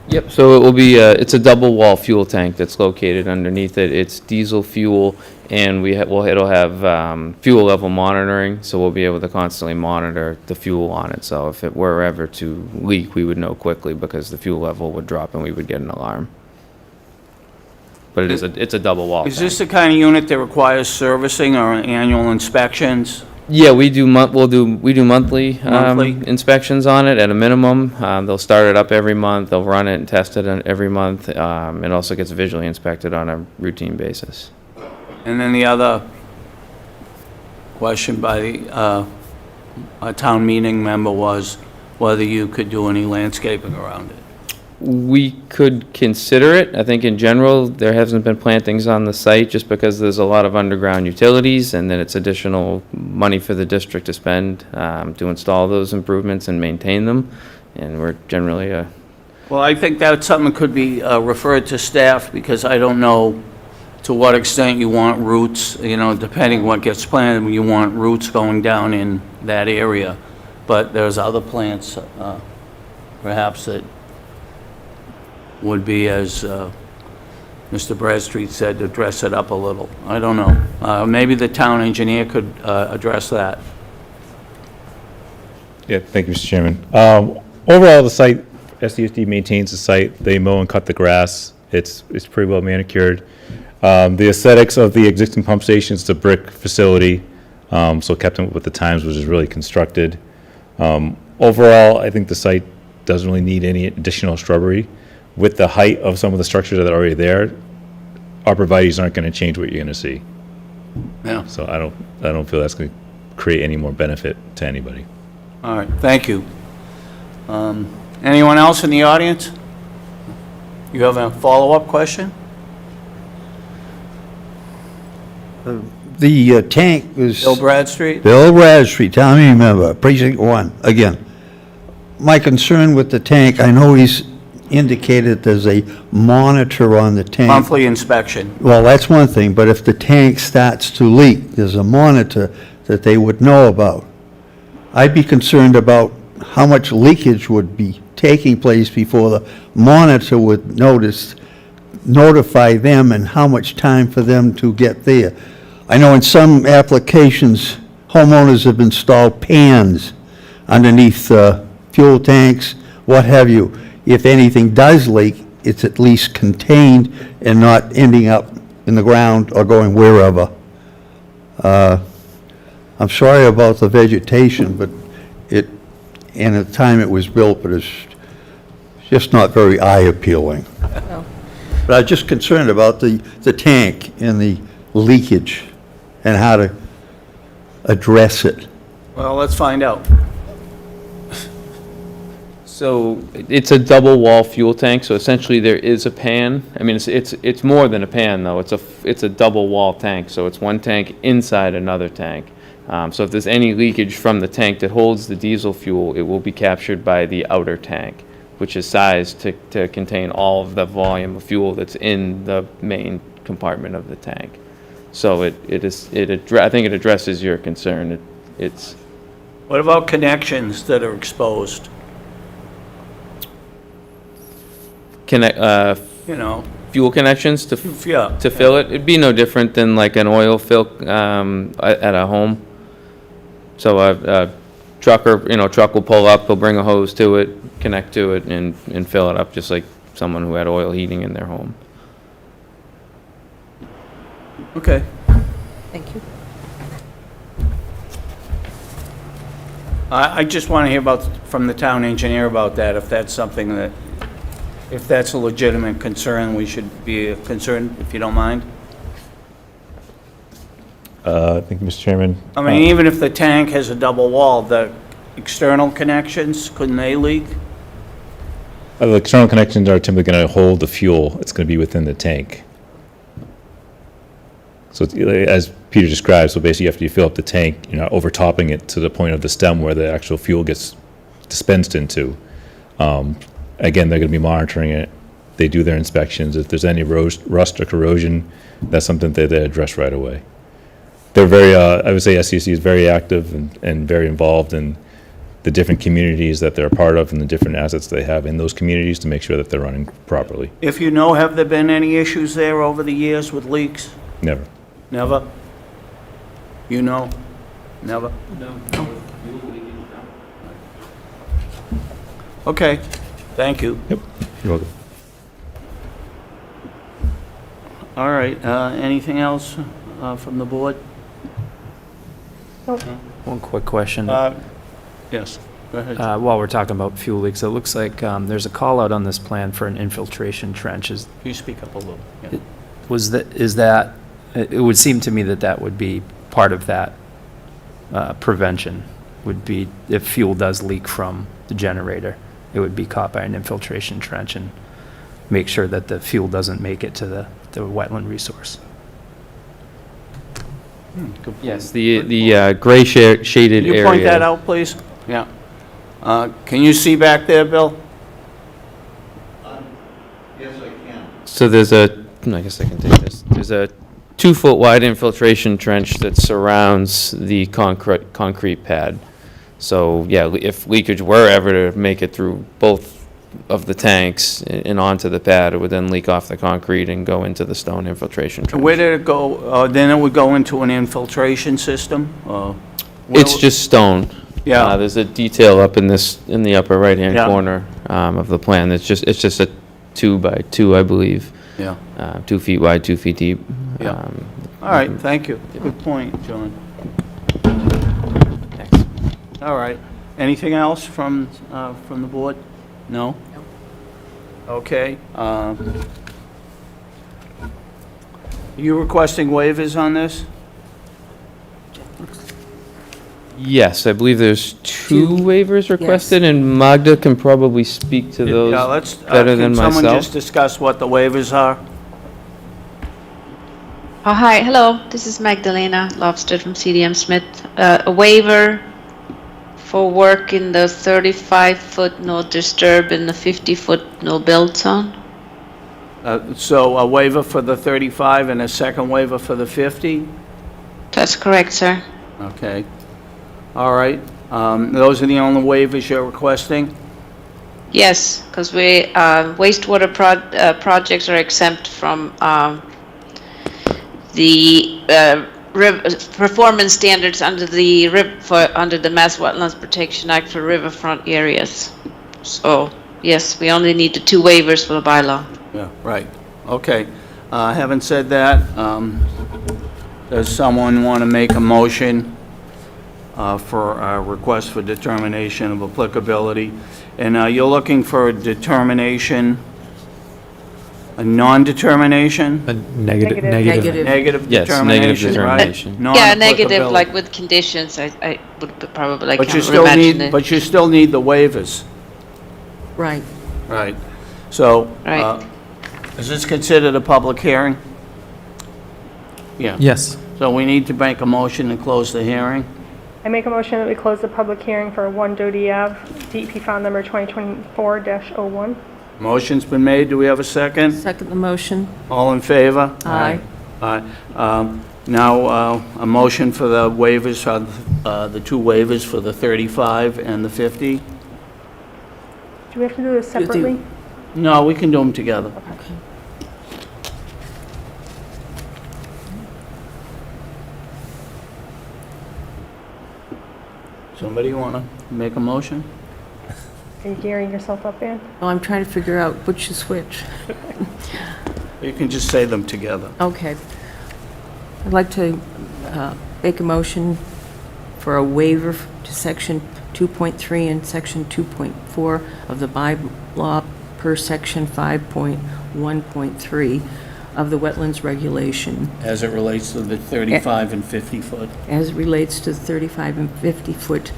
Yep, so it will be, it's a double wall fuel tank that's located underneath it. It's diesel fuel, and it'll have fuel level monitoring, so we'll be able to constantly monitor the fuel on it. So if it were ever to leak, we would know quickly because the fuel level would drop and we would get an alarm. But it's a double wall Is tank. this the kind of unit that requires servicing or annual inspections? Yeah, we do monthly Monthly? inspections on it at a minimum. They'll start it up every month. They'll run it and test it every month. It also gets visually inspected on a routine basis. And then the other question by a town meeting member was whether you could do any landscaping around it. We could consider it. I think in general, there hasn't been plantings on the site just because there's a lot of underground utilities and then it's additional money for the district to spend to install those improvements and maintain them. and we're generally Well, I think that's something that could be referred to staff, because I don't know to what extent you want roots, depending what gets planted, you want roots going down in that area. But there's other plants, perhaps, that would be, as Mr. Bradstreet said, to dress it up a little. I don't know. Maybe the town engineer could address that. Yeah, thank you, Mr. Chairman. Overall, the site, SDSD maintains the site. They mow and cut the grass. It's pretty well manicured. The aesthetics of the existing pump station is a brick facility, so kept in with the times, which is really constructed. Overall, I think the site doesn't really need any additional shrubbery. With the height of some of the structures that are already there, arborvitaes aren't going to change what you're going to see. Yeah. So I don't feel that's going to create any more benefit to anybody. All right, thank you. Anyone else in the audience? You have a follow-up question? The tank was... Bill Bradstreet? Bill Bradstreet, town meeting member, precinct 1, again. My concern with the tank, I know he's indicated there's a monitor on the tank. Monthly inspection. Well, that's one thing, but if the tank starts to leak, there's a monitor that they would know about. I'd be concerned about how much leakage would be taking place before the monitor would notify them, and how much time for them to get there. I know in some applications, homeowners have installed pans underneath fuel tanks, what have you. If anything does leak, it's at least contained and not ending up in the ground or going wherever. I'm sorry about the vegetation, but and at the time it was built, but it's just not very eye-appealing. But I'm just concerned about the tank and the leakage and how to address it. Well, let's find out. So it's a double wall fuel tank, so essentially there is a pan. I mean, it's more than a pan, though. It's a double wall tank, so it's one tank inside another tank. So if there's any leakage from the tank that holds the diesel fuel, it will be captured by the outer tank, which is sized to contain all of the volume of fuel that's in the main compartment of the tank. So I think it addresses your concern. It's What about connections that are exposed? Fuel connections to fill it. It'd be no different than like an oil fill at a home. So a truck will pull up, he'll bring a hose to it, connect to it, and fill it up, just like someone who had oil heating in their home. Okay. Thank you. I just want to hear from the town engineer about that, if that's something that, if that's a legitimate concern, we should be concerned, if you don't mind. Thank you, Mr. Chairman. I mean, even if the tank has a double wall, the external connections, couldn't they leak? The external connections are typically going to hold the fuel. It's going to be within the tank. So as Peter described, so basically after you fill up the tank, you're not overtopping it to the point of the stem where the actual fuel gets dispensed into. Again, they're going to be monitoring it. They do their inspections. If there's any rust or corrosion, that's something that they address right away. They're very, I would say SCC is very active and very involved in the different communities that they're a part of and the different assets they have in those communities to make sure that they're running properly. If you know, have there been any issues there over the years with leaks? Never. Never? You know? Never? No. Okay, thank you. Yep, you're welcome. All right, anything else from the board? Nope. One quick question. Yes, go ahead. While we're talking about fuel leaks, it looks like there's a call out on this plan for an infiltration trench. Can you speak up a little? Yeah. It would seem to me that would be part of that prevention, would be if fuel does leak from the generator, it would be caught by an infiltration trench and make sure that the fuel doesn't make it to the wetland resource. Yes, the gray shaded area. Can you point that out, please? Yeah. Can you see back there, Bill? Yes, I can. So there's a, I guess I can take this. There's a 2-foot wide infiltration trench that surrounds the concrete pad. So yeah, if leakage were ever to make it through both of the tanks and onto the pad, it would then leak off the concrete and go into the stone infiltration trench. Where did it go? Then it would go into an infiltration system? It's just stone. Yeah. There's a detail up in the upper right-hand Yeah. corner of the plan. It's just a 2x2, I believe. Yeah. 2 feet wide, 2 feet deep. Yeah. All right, thank you. Good point, John. Thanks. All right. Anything else from the board? No? Okay. You requesting waivers on this? Yes, I believe there's 2 waivers requested, and Magda can probably speak to those Yeah, let's, better than can someone myself. just discuss what the waivers are? Oh, hi, hello, this is Magdalena Lobstead from CDM Smith. A waiver for work in the 35-foot no disturb and the 50-foot no build zone. So a waiver for the 35 and a second waiver for the 50? That's correct, sir. Okay. All right. Those are the only waivers you're requesting? Yes, because we, wastewater projects are exempt from the performance standards under the under the Mass Wetlands Protection Act for riverfront areas. So yes, we only need the 2 waivers for the bylaw. Yeah, right. Okay. Having said that, does someone want to make a motion for a request for determination of applicability? And you're looking for a determination, a non-determination? A negative. Negative. Negative Yes, determination, negative right? determination. Yeah, negative, Non-applicability. like with conditions, I would probably, I But you can't still imagine need, it. but you still need the waivers. Right. Right. So, Right. is this considered a public hearing? Yeah. Yes. So we need to make a motion to close the hearing? I make a motion that we close the public hearing for 1 Doty Ave, DEP file number 2024-01. Motion's been made. Do we have a second? Second the motion. All in favor? Aye. Aye. Now, a motion for the waivers, the 2 waivers for the 35 and the 50? Do we have to do this separately? No, we can do them together. Okay. Somebody want to make a motion? Are you gearing yourself up, Ann? Oh, I'm trying to figure out which is which. You can just say them together. Okay. I'd like to make a motion for a waiver to section 2.3 and section 2.4 of the bylaw per section 5.1.3 of the wetlands regulation As it relates to the 35 and 50 foot. as it relates to the 35 and 50-foot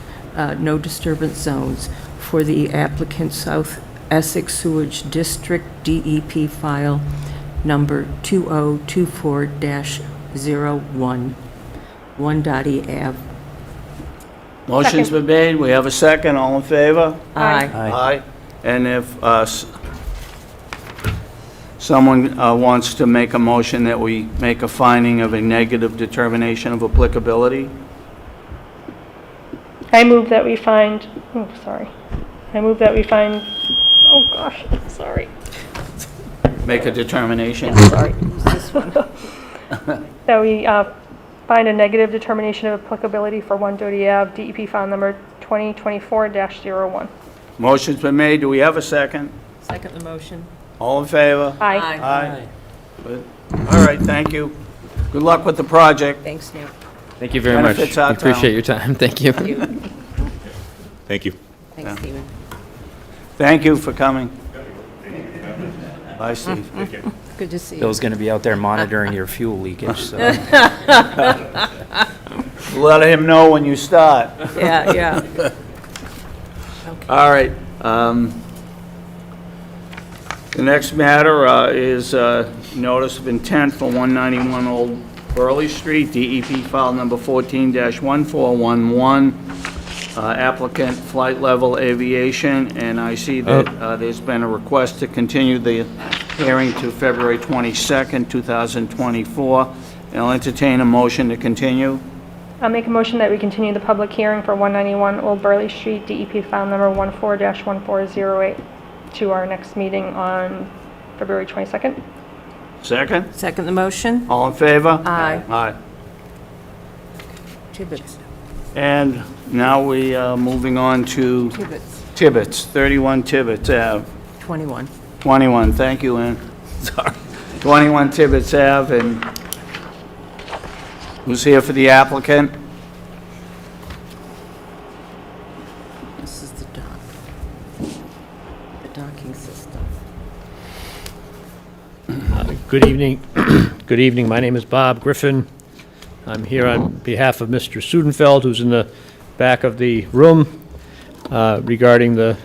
no disturbance zones for the applicant South Essex Sewage District DEP file number 2024-01, 1 Dottie Ave. Motion's been made. We have a second. All in favor? Aye. Aye. And if someone wants to make a motion that we make a finding of a negative determination of applicability? I move that we find, oh, sorry. I move that we find, oh gosh, sorry. Make a determination? Sorry. That we find a negative determination of applicability for 1 Doty Ave, DEP file number 2024-01. Motion's been made. Do we have a second? Second the motion. All in favor? Aye. Aye. Good. All right, thank you. Good luck with the project. Thanks, Neil. Thank you very much. Benefits our We appreciate town. your time. Thank you. Thank you. Thanks, Stephen. Thank you for coming. Bye, Steve. Good to see you. Bill's going to be out there monitoring your fuel leakage, so. Let him know when you start. Yeah, yeah. All right. The next matter is notice of intent for 191 Old Burley Street, DEP file number 14-1411, applicant Flight Level Aviation, and I see that there's been a request to continue the hearing to February 22nd, 2024. I'll entertain a motion to continue. I'll make a motion that we continue the public hearing for 191 Old Burley Street, DEP file number 14-1408, to our next meeting on February 22nd. Second? Second the motion? All in favor? Aye. Aye. Tibbetts. And now we are moving on to Tibbetts. Tibbetts, 31 Tibbetts Ave. 21. 21, thank you, Ann. Sorry. 21 Tibbetts Ave, and who's here for the applicant? This is the dock. The docking system. Good evening. Good evening. My name is Bob Griffin. I'm here on behalf of Mr. Sudenfeld, who's in the back of the room, regarding the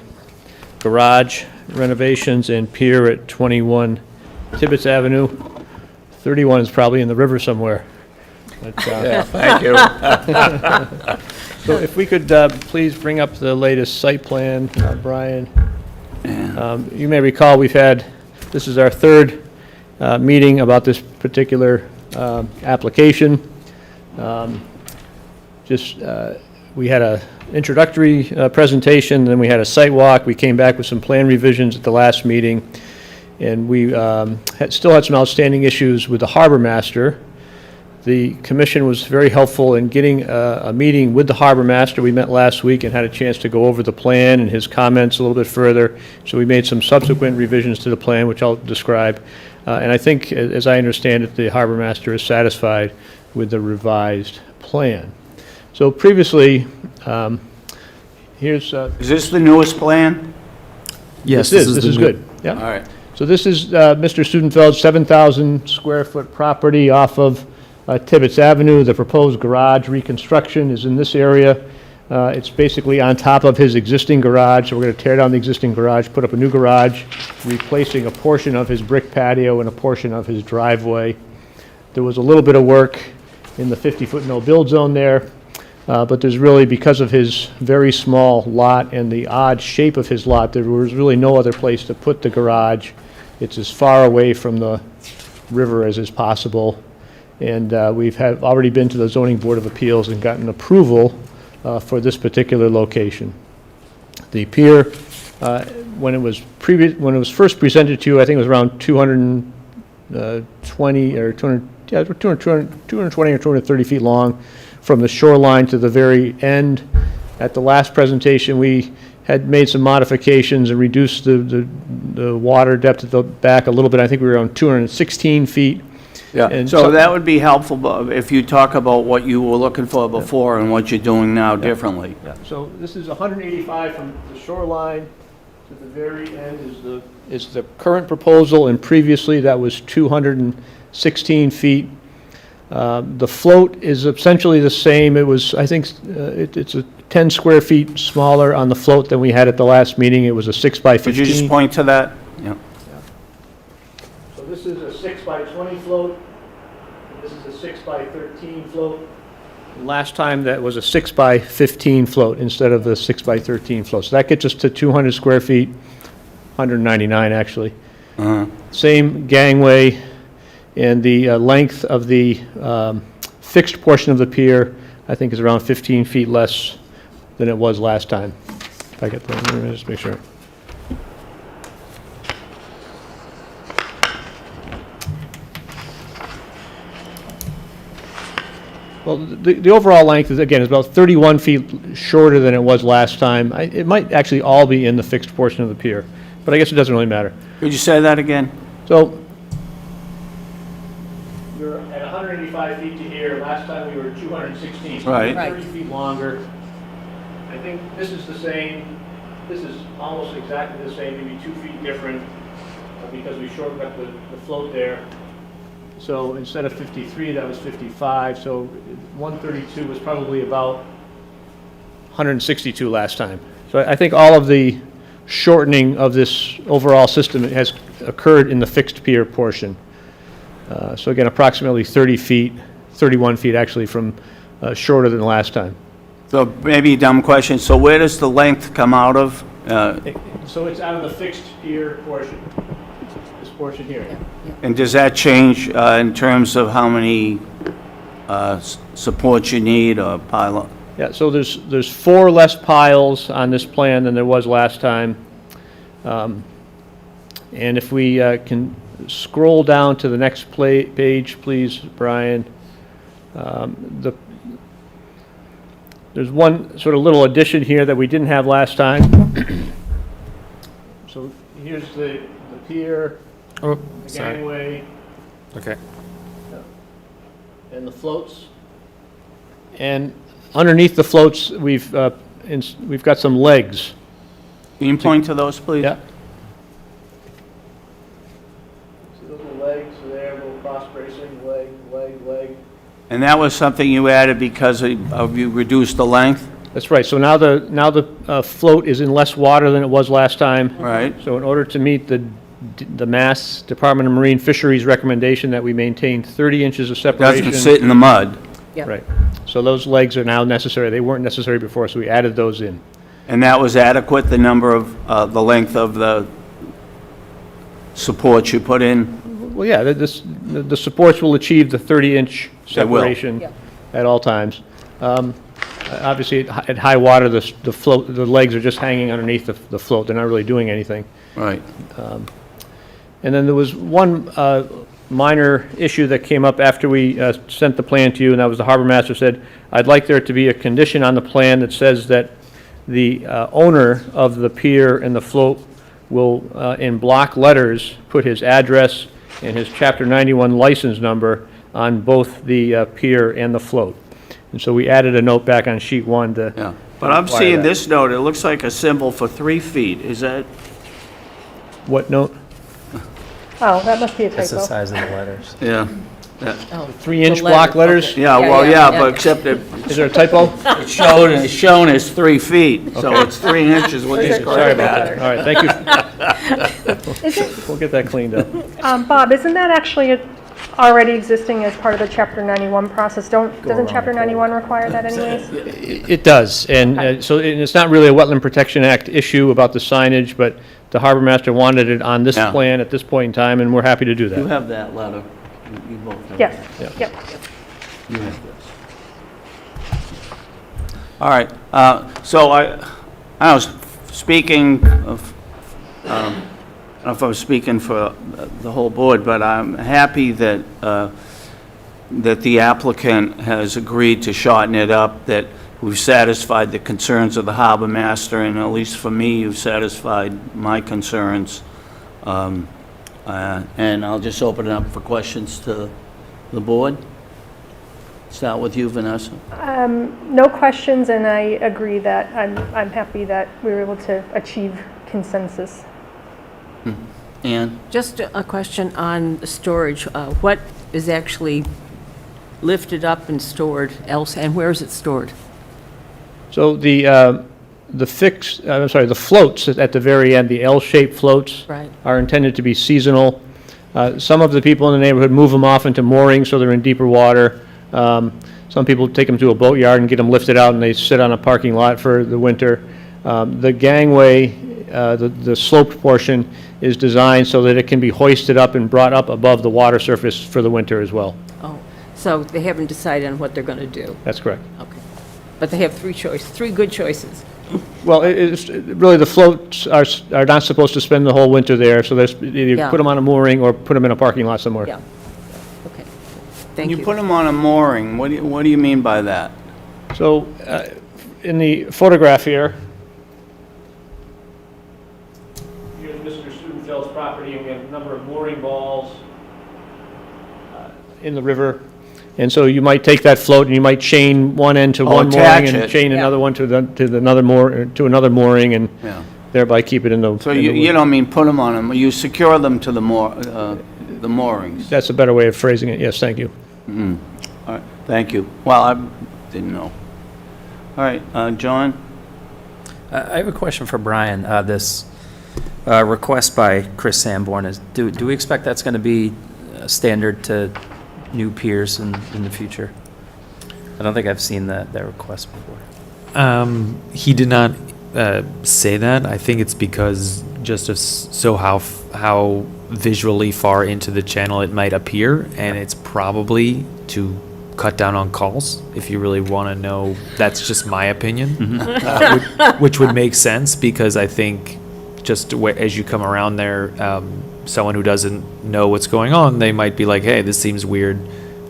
garage renovations and pier at 21 Tibbetts Avenue. 31 is probably in the river somewhere. But, Yeah, thank you. So if we could please bring up the latest site plan, Brian. You may recall this is our third meeting about this particular application. We had an introductory presentation, then we had a site walk. We came back with some plan revisions at the last meeting, and we still had some outstanding issues with the harbor master. The commission was very helpful in getting a meeting with the harbor master. We met last week and had a chance to go over the plan and his comments a little bit further. So we made some subsequent revisions to the plan, which I'll describe. And I think, as I understand it, the harbor master is satisfied with the revised plan. So previously, here's... Is this the newest plan? Yes, this is good. Yeah. All right. So this is Mr. Sudenfeld's 7,000 square foot property off of Tibbetts Avenue. The proposed garage reconstruction is in this area. It's basically on top of his existing garage, so we're going to tear down the existing garage, put up a new garage, replacing a portion of his brick patio and a portion of his driveway. There was a little bit of work in the 50-foot no-build zone there, but there's really, because of his very small lot and the odd shape of his lot, there was really no other place to put the garage. It's as far away from the river as is possible. And we've already been to the Zoning Board of Appeals and gotten approval for this particular location. The pier, when it was first presented to you, I think it was around 220 or 230 feet long from the shoreline to the very end. At the last presentation, we had made some modifications and reduced the water depth at the back a little bit. I think we were on 216 feet. Yeah, And so that would be helpful if you talk about what you were looking for before and what you're doing now differently. Yeah, so this is 185 from the shoreline to the very end is the current proposal, and previously that was 216 feet. The float is essentially the same. It was, I think, it's a 10 square feet smaller on the float than we had at the last meeting. It was a 6 by 15. Could you just point to that? Yeah. So this is a 6 by 20 float, and this is a 6 by 13 float. Last time that was a 6 by 15 float instead of the 6 by 13 float. So that gets us to 200 square feet, 199 actually. Same gangway, and the length of the fixed portion of the pier, I think, is around 15 feet less than it was last time. If I get that, let me just make sure. Well, the overall length is, again, is about 31 feet shorter than it was last time. It might actually all be in the fixed portion of the pier, but I guess it doesn't really matter. Could you say that again? So, we're at 185 feet to here. Last time we were 216. So Right. 30 feet longer. I think this is the same. This is almost exactly the same, maybe 2 feet different, because we shortened up the float there. So instead of 53, that was 55. So 132 was probably about 162 last time. So I think all of the shortening of this overall system has occurred in the fixed pier portion. So again, approximately 30 feet, 31 feet actually from shorter than last time. So maybe a dumb question, so where does the length come out of? So it's out of the fixed pier portion, this portion here. And does that change in terms of how many supports you need or pile? Yeah, so there's 4 less piles on this plan than there was last time. And if we can scroll down to the next page, please, Brian. There's one sort of little addition here that we didn't have last time. So here's the pier, the gangway. Okay. And the floats. And underneath the floats, we've got some legs. Can you point to those, please? Yeah. See those little legs there, little cross bracing, leg. And that was something you added because of you reduced the length? That's right. So now the float is in less water than it was last time. Right. So in order to meet the Mass Department of Marine Fisheries recommendation that we maintain 30 inches of separation. Doesn't sit in the mud. Yep. Right. So those legs are now necessary. They weren't necessary before, so we added those in. And that was adequate, the number of, the length of the supports you put in? Well, yeah, the supports will achieve the 30-inch They will. separation at all times. Obviously, at high water, the legs are just hanging underneath the float. They're not really doing anything. Right. And then there was one minor issue that came up after we sent the plan to you, and that was the harbor master said, I'd like there to be a condition on the plan that says that the owner of the pier and the float will, in block letters, put his address and his Chapter 91 license number on both the pier and the float. And so we added a note back on sheet 1 to... Yeah. But I'm seeing this note, it looks like a symbol for 3 feet. Is that? What note? Oh, that must be a typo. That's the size of the letters. Yeah. Oh, 3-inch the block letter, letters? okay. Yeah, well, yeah, but except it, Is there a typo? it's shown as 3 feet, so it's 3 inches, we'll just Sorry correct about that. that. All right, thank you. We'll get that cleaned up. Bob, isn't that actually already existing as part of the Chapter 91 process? Doesn't Chapter 91 require that anyways? It does, and and it's not really a Wetland Protection Act issue about the signage, but the harbor master wanted it on this Yeah. plan at this point in time, and we're happy to do You that. have that letter. You both have Yes, that. yep. You have this. All right, so I was speaking of, I don't know if I was speaking for the whole board, but I'm happy that, that the applicant has agreed to shorten it up, that we've satisfied the concerns of the harbor master, and at least for me, you've satisfied my concerns. And I'll just open it up for questions to the board. Start with you, Vanessa. No questions, and I agree that I'm happy that we were able to achieve consensus. Ann? Just a question on storage. What is actually lifted up and stored else, and where is it stored? So the floats at the very end, the L-shaped floats, Right. are intended to be seasonal. Some of the people in the neighborhood move them off into moorings so they're in deeper water. Some people take them to a boatyard and get them lifted out and they sit on a parking lot for the winter. The gangway, the sloped portion, is designed so that it can be hoisted up and brought up above the water surface for the winter as well. Oh, so they haven't decided on what they're going to do? That's correct. Okay. But they have three good choices. Well, really, the floats are not supposed to spend the whole winter there, so there's, either Yeah. put them on a mooring or put them in a parking lot somewhere. Yeah. Okay. When Thank you you. put them on a mooring, what do you mean by that? So, in the photograph here, here's Mr. Studenfeld's property, and we have a number of mooring balls in the river. And so you might take that float and you might chain one end to one attach mooring and it. chain another one to another mooring, and Yeah. thereby keep it in the. So in the you wind. don't mean put them on them, you secure them to the moorings? That's a better way of phrasing it. Yes, thank you. Mm. All right, thank you. Well, I didn't know. All right, John? I have a question for Brian. This request by Chris Sanborn, do we expect that's going to be standard to new piers in the future? I don't think I've seen that request before. He did not say that. I think it's because just of how visually far into the channel it might appear, and it's probably to cut down on calls, if you really want to know. That's just my opinion, which would make sense, because I think just as you come around there, someone who doesn't know what's going on, they might be like, hey, this seems weird.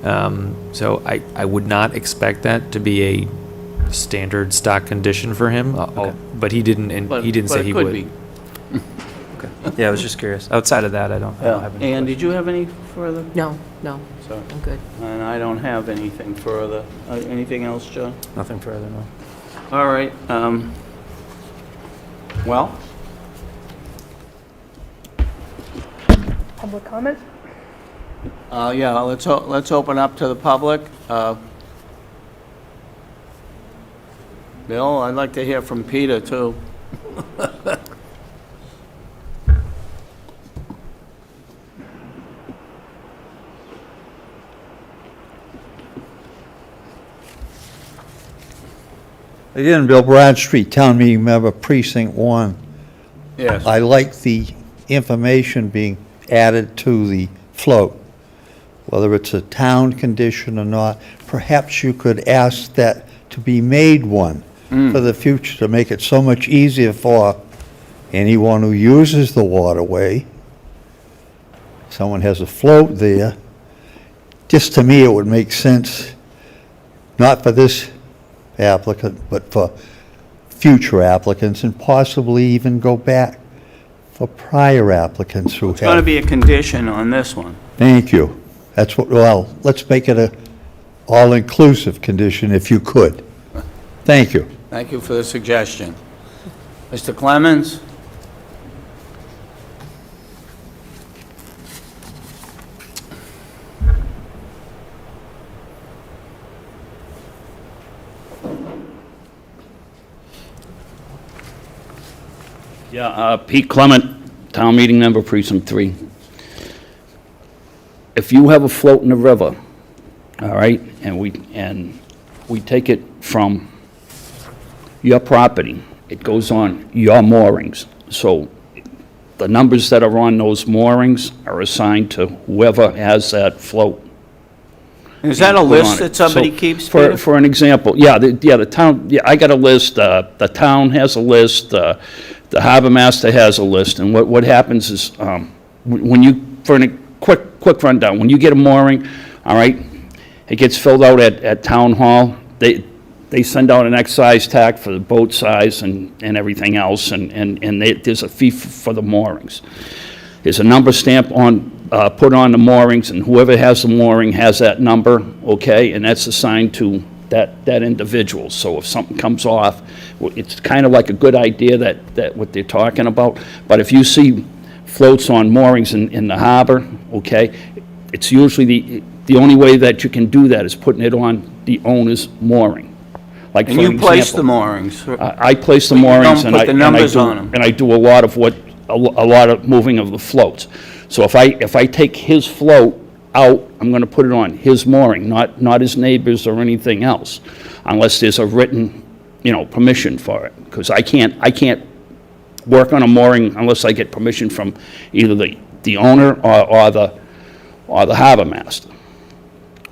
So I would not expect that to be a standard stock condition for him, but he didn't say he would. Yeah, I was just curious. Outside of that, I don't have any. Ann, did you have any further? No, Sorry. I'm good. And I don't have anything further. Anything else, John? Nothing further, no. All right, well, Public comment? yeah, let's open up to the public. Bill, I'd like to hear from Peter, too. Again, Bill Bradstreet, Town Meeting Member, Precinct 1. Yes. I like the information being added to the float, whether it's a town condition or not. Perhaps you could ask that to be made one for the future, to make it so much easier for anyone who uses the waterway. Someone has a float there. Just to me, it would make sense, not for this applicant, but for future applicants, and possibly even go back for prior applicants who have. It's going to be a condition on this one. Thank you. That's what, well, let's make it a all-inclusive condition if you could. Thank you. Thank you for the suggestion. Mr. Clemens? Yeah, Pete Clement, Town Meeting Member, Precinct 3. If you have a float in the river, all right, and we take it from your property, it goes on your moorings. So the numbers that are on those moorings are assigned to whoever has that float. Is that a list that somebody keeps, Peter? For an example, the town, I got a list, the town has a list, the harbor master has a list, and what happens is, when you, for a quick rundown, when you get a mooring, all right, it gets filled out at town hall, they send out an excise tax for the boat size and everything else, and there's a fee for the moorings. There's a number stamp on, put on the moorings, and whoever has the mooring has that number, okay, and that's assigned to that individual. So if something comes off, it's kind of like a good idea that what they're talking about. But if you see floats on moorings in the harbor, okay, it's usually the only way that you can do that is putting it on the owner's mooring. Like, And for you an place the example, moorings? I place the But you moorings, don't put the numbers on them. and I do a lot of a lot of moving of the floats. So if I take his float out, I'm going to put it on his mooring, not his neighbor's or anything else, unless there's a written, permission for it. Because I can't work on a mooring unless I get permission from either the owner or the harbor master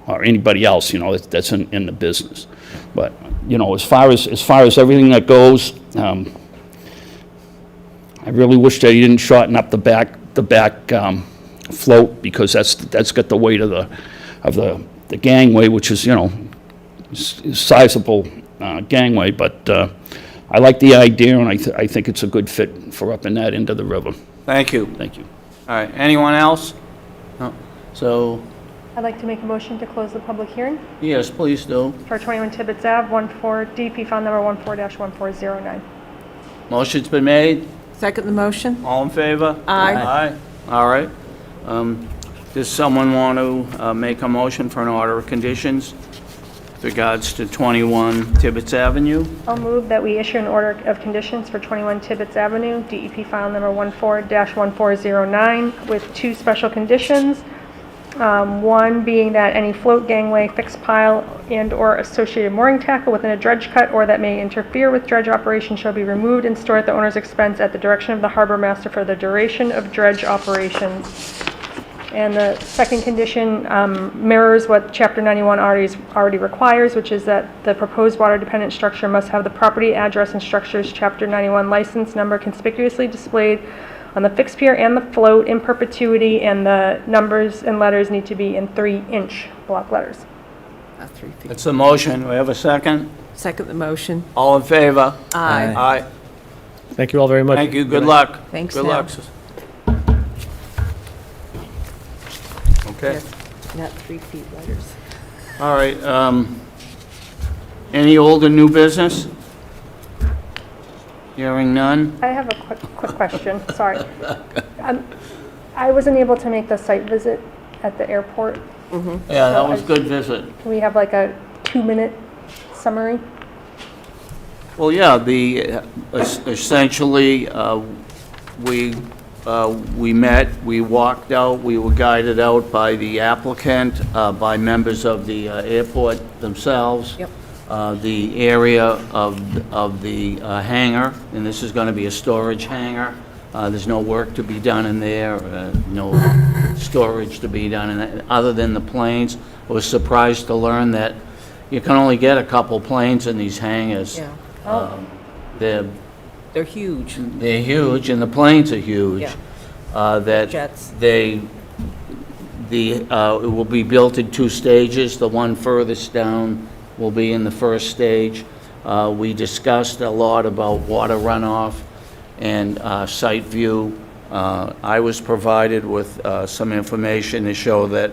or anybody else, that's in the business. But as far as everything that goes, I really wish that he didn't shorten up the back float, because that's got the weight of the gangway, which is sizable gangway. But I like the idea, and I think it's a good fit for up in that end of the river. Thank you. Thank you. All right, anyone else? No. So, I'd like to make a motion to close the public hearing yes, please do. for 21 Tibbetts Ave, DP file number 14-1409. Motion's been made. Second the motion? All in favor? Aye. Aye. All right. Does someone want to make a motion for an order of conditions with regards to 21 Tibbetts Avenue? I'll move that we issue an order of conditions for 21 Tibbetts Avenue, DEP file number 14-1409, with two special conditions. One being that any float, gangway, fixed pile, and/or associated mooring tackle within a dredge cut or that may interfere with dredge operation shall be removed and stored at the owner's expense at the direction of the harbor master for the duration of dredge operations. And the second condition mirrors what Chapter 91 already requires, which is that the proposed water-dependent structure must have the property address and structure's Chapter 91 license number conspicuously displayed on the fixed pier and the float in perpetuity, and the numbers and letters need to be in 3-inch block letters. 3 feet. It's a motion. We have a second? Second the motion. All in favor? Aye. Aye. Thank you all very much. Thank you. Good luck. Thanks, Good Nell. luck. Okay. Yes, not 3 feet letters. All right. Any old or new business? Hearing none? I have a quick question, sorry. I wasn't able to make the site visit at the airport. Yeah, that was a good visit. Can we have like a 2-minute summary? Well, yeah, essentially, we met, we walked out, we were guided out by the applicant, by members of the airport themselves. Yep. The area of the hangar, and this is going to be a storage hangar. There's no work to be done in there, no storage to be done in it, other than the planes. I was surprised to learn that you can only get a couple planes in these hangars. Yeah. They're huge. They're huge, and the planes are huge. Yeah. That Jets. it will be built in 2 stages. The one furthest down will be in the first stage. We discussed a lot about water runoff and site view. I was provided with some information to show that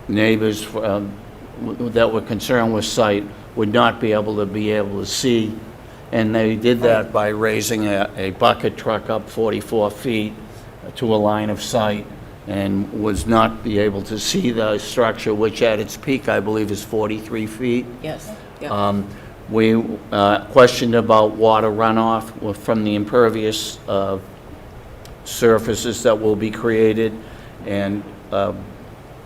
neighbors that were concerned with site would not be able to see. And they did that by raising a bucket truck up 44 feet to a line of sight, and was not be able to see the structure, which at its peak, I believe, is 43 feet. Yes. Yeah. We questioned about water runoff from the impervious surfaces that will be created, and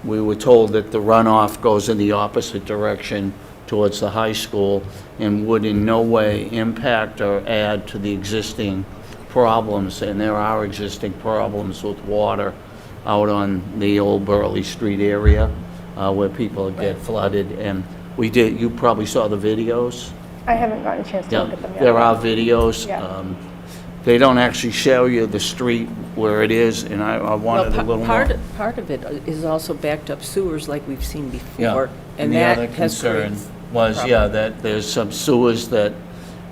we were told that the runoff goes in the opposite direction towards the high school and would in no way impact or add to the existing problems, and there are existing problems with water out on the old Burley Street area where people get flooded. And you probably saw the videos. I haven't gotten a chance to look at them yet. There are videos. Yeah. They don't actually show you the street where it is, and I wanted a little more. Part of it is also backed up sewers like we've seen before. Yeah, and the that other has concern created was, problems. that there's some sewers that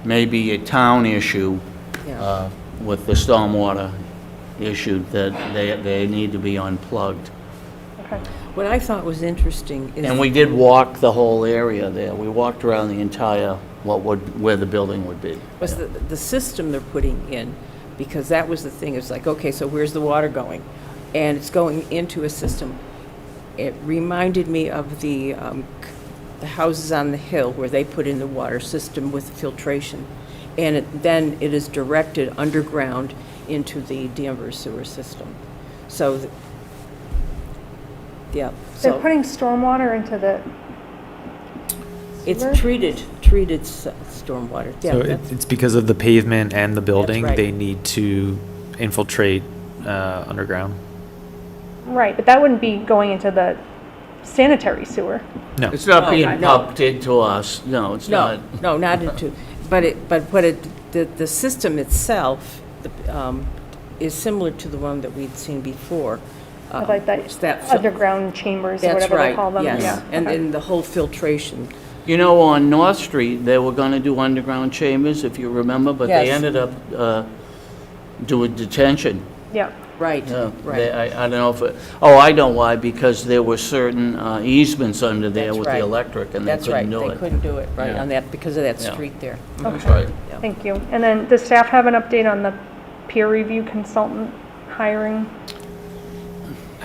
may be a town issue Yeah. with the stormwater issue, that they need to be unplugged. Okay. What I thought was interesting is... And we did walk the whole area there. We walked around the entire, where the building would be. was the system they're putting in, because that was the thing. It's like, okay, so where's the water going? And it's going into a system. It reminded me of the houses on the hill where they put in the water system with filtration. And then it is directed underground into the Danvers sewer system. So, yeah. They're putting stormwater into the It's sewer? treated stormwater. Yeah, So that's- it's because of the pavement and the building, right. they need to infiltrate underground. Right, but that wouldn't be going into the sanitary sewer. No. It's not No, being no. pumped into us. No, it's not. No, not into, but the system itself is similar to the one that we'd seen before. Like that underground chambers or That's whatever they right, call them. yes. Yeah, And okay. then the whole filtration. You know, on North Street, they were going to do underground chambers, if you remember, but they Yes. ended up doing detention. Yeah. Right, right. I don't know if I know why, because there were certain easements under there That's with right. the electric, and they That's couldn't right, do they it. couldn't do it, right, Yeah. on that, because of that Yeah. street there. That's Okay. right. Yeah. Thank you. And then does staff have an update on the peer review consultant hiring?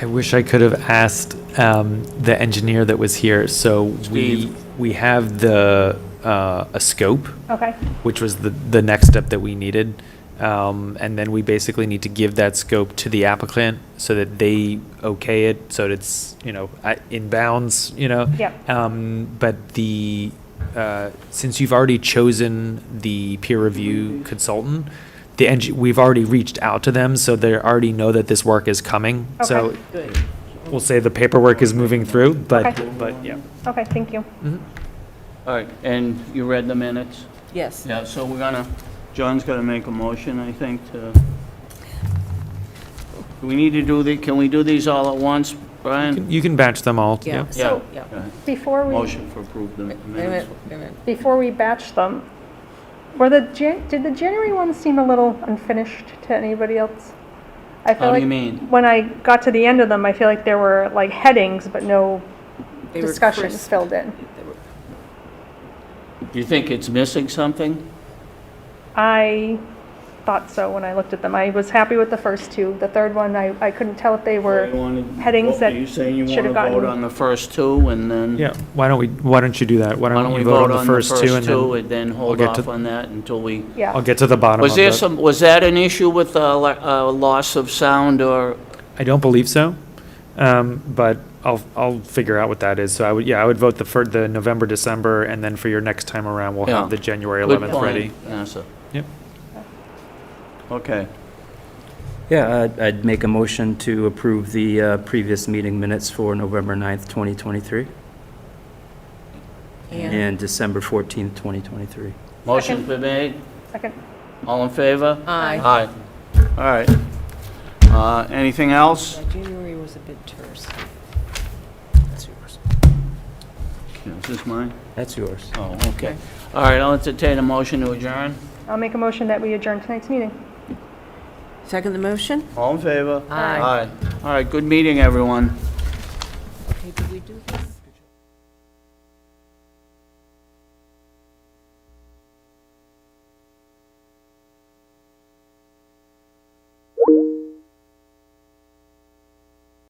I wish I could have asked the engineer that was here. So we have a scope, Okay. which was the next step that we needed. And then we basically need to give that scope to the applicant so that they okay it, so that it's, in bounds, Yep. But since you've already chosen the peer review consultant, we've already reached out to them, so they already know that this work is coming. So we'll say the paperwork is moving through, but yeah. Okay, thank you. All right, and you read the minutes? Yes. Yeah, so John's gonna make a motion, I think, to, do we need to can we do these all at once, Brian? You can batch them all. Yeah. So, Yeah. before we, Motion for approve the Wait a minutes. minute. before we batch them, did the January ones seem a little unfinished to anybody else? I feel How do like you mean? when I got to the end of them, I feel like there were like headings, but no They were discussions crisp. filled in. Do you think it's missing something? I thought so when I looked at them. I was happy with the first two. The third one, I couldn't tell if they were headings that Are you saying you should want have to vote gotten. on the first two and then? Yeah, why don't you do that? Why Why don't don't we you vote on the the first two and then hold get off to- on that until we? Yeah. I'll get to the bottom of Was there it. was that an issue with loss of sound or? I don't believe so, but I'll figure out what that is. So I would vote for the November, December, and then for your next time around, we'll Yeah. have the January Good 11th point, ready. Vanessa. Yep. Okay. Yeah, I'd make a motion to approve the previous meeting minutes for November 9th, 2023, and December 14th, 2023. Motion's been made. Second. All in favor? Aye. Aye. All right. Anything else? January was a bit terse. That's yours. Is this mine? That's yours. Oh, okay. All right, I'll entertain a motion to adjourn. I'll make a motion that we adjourn tonight's meeting. Second the motion? All in favor? Aye. Aye. All right, good meeting, everyone.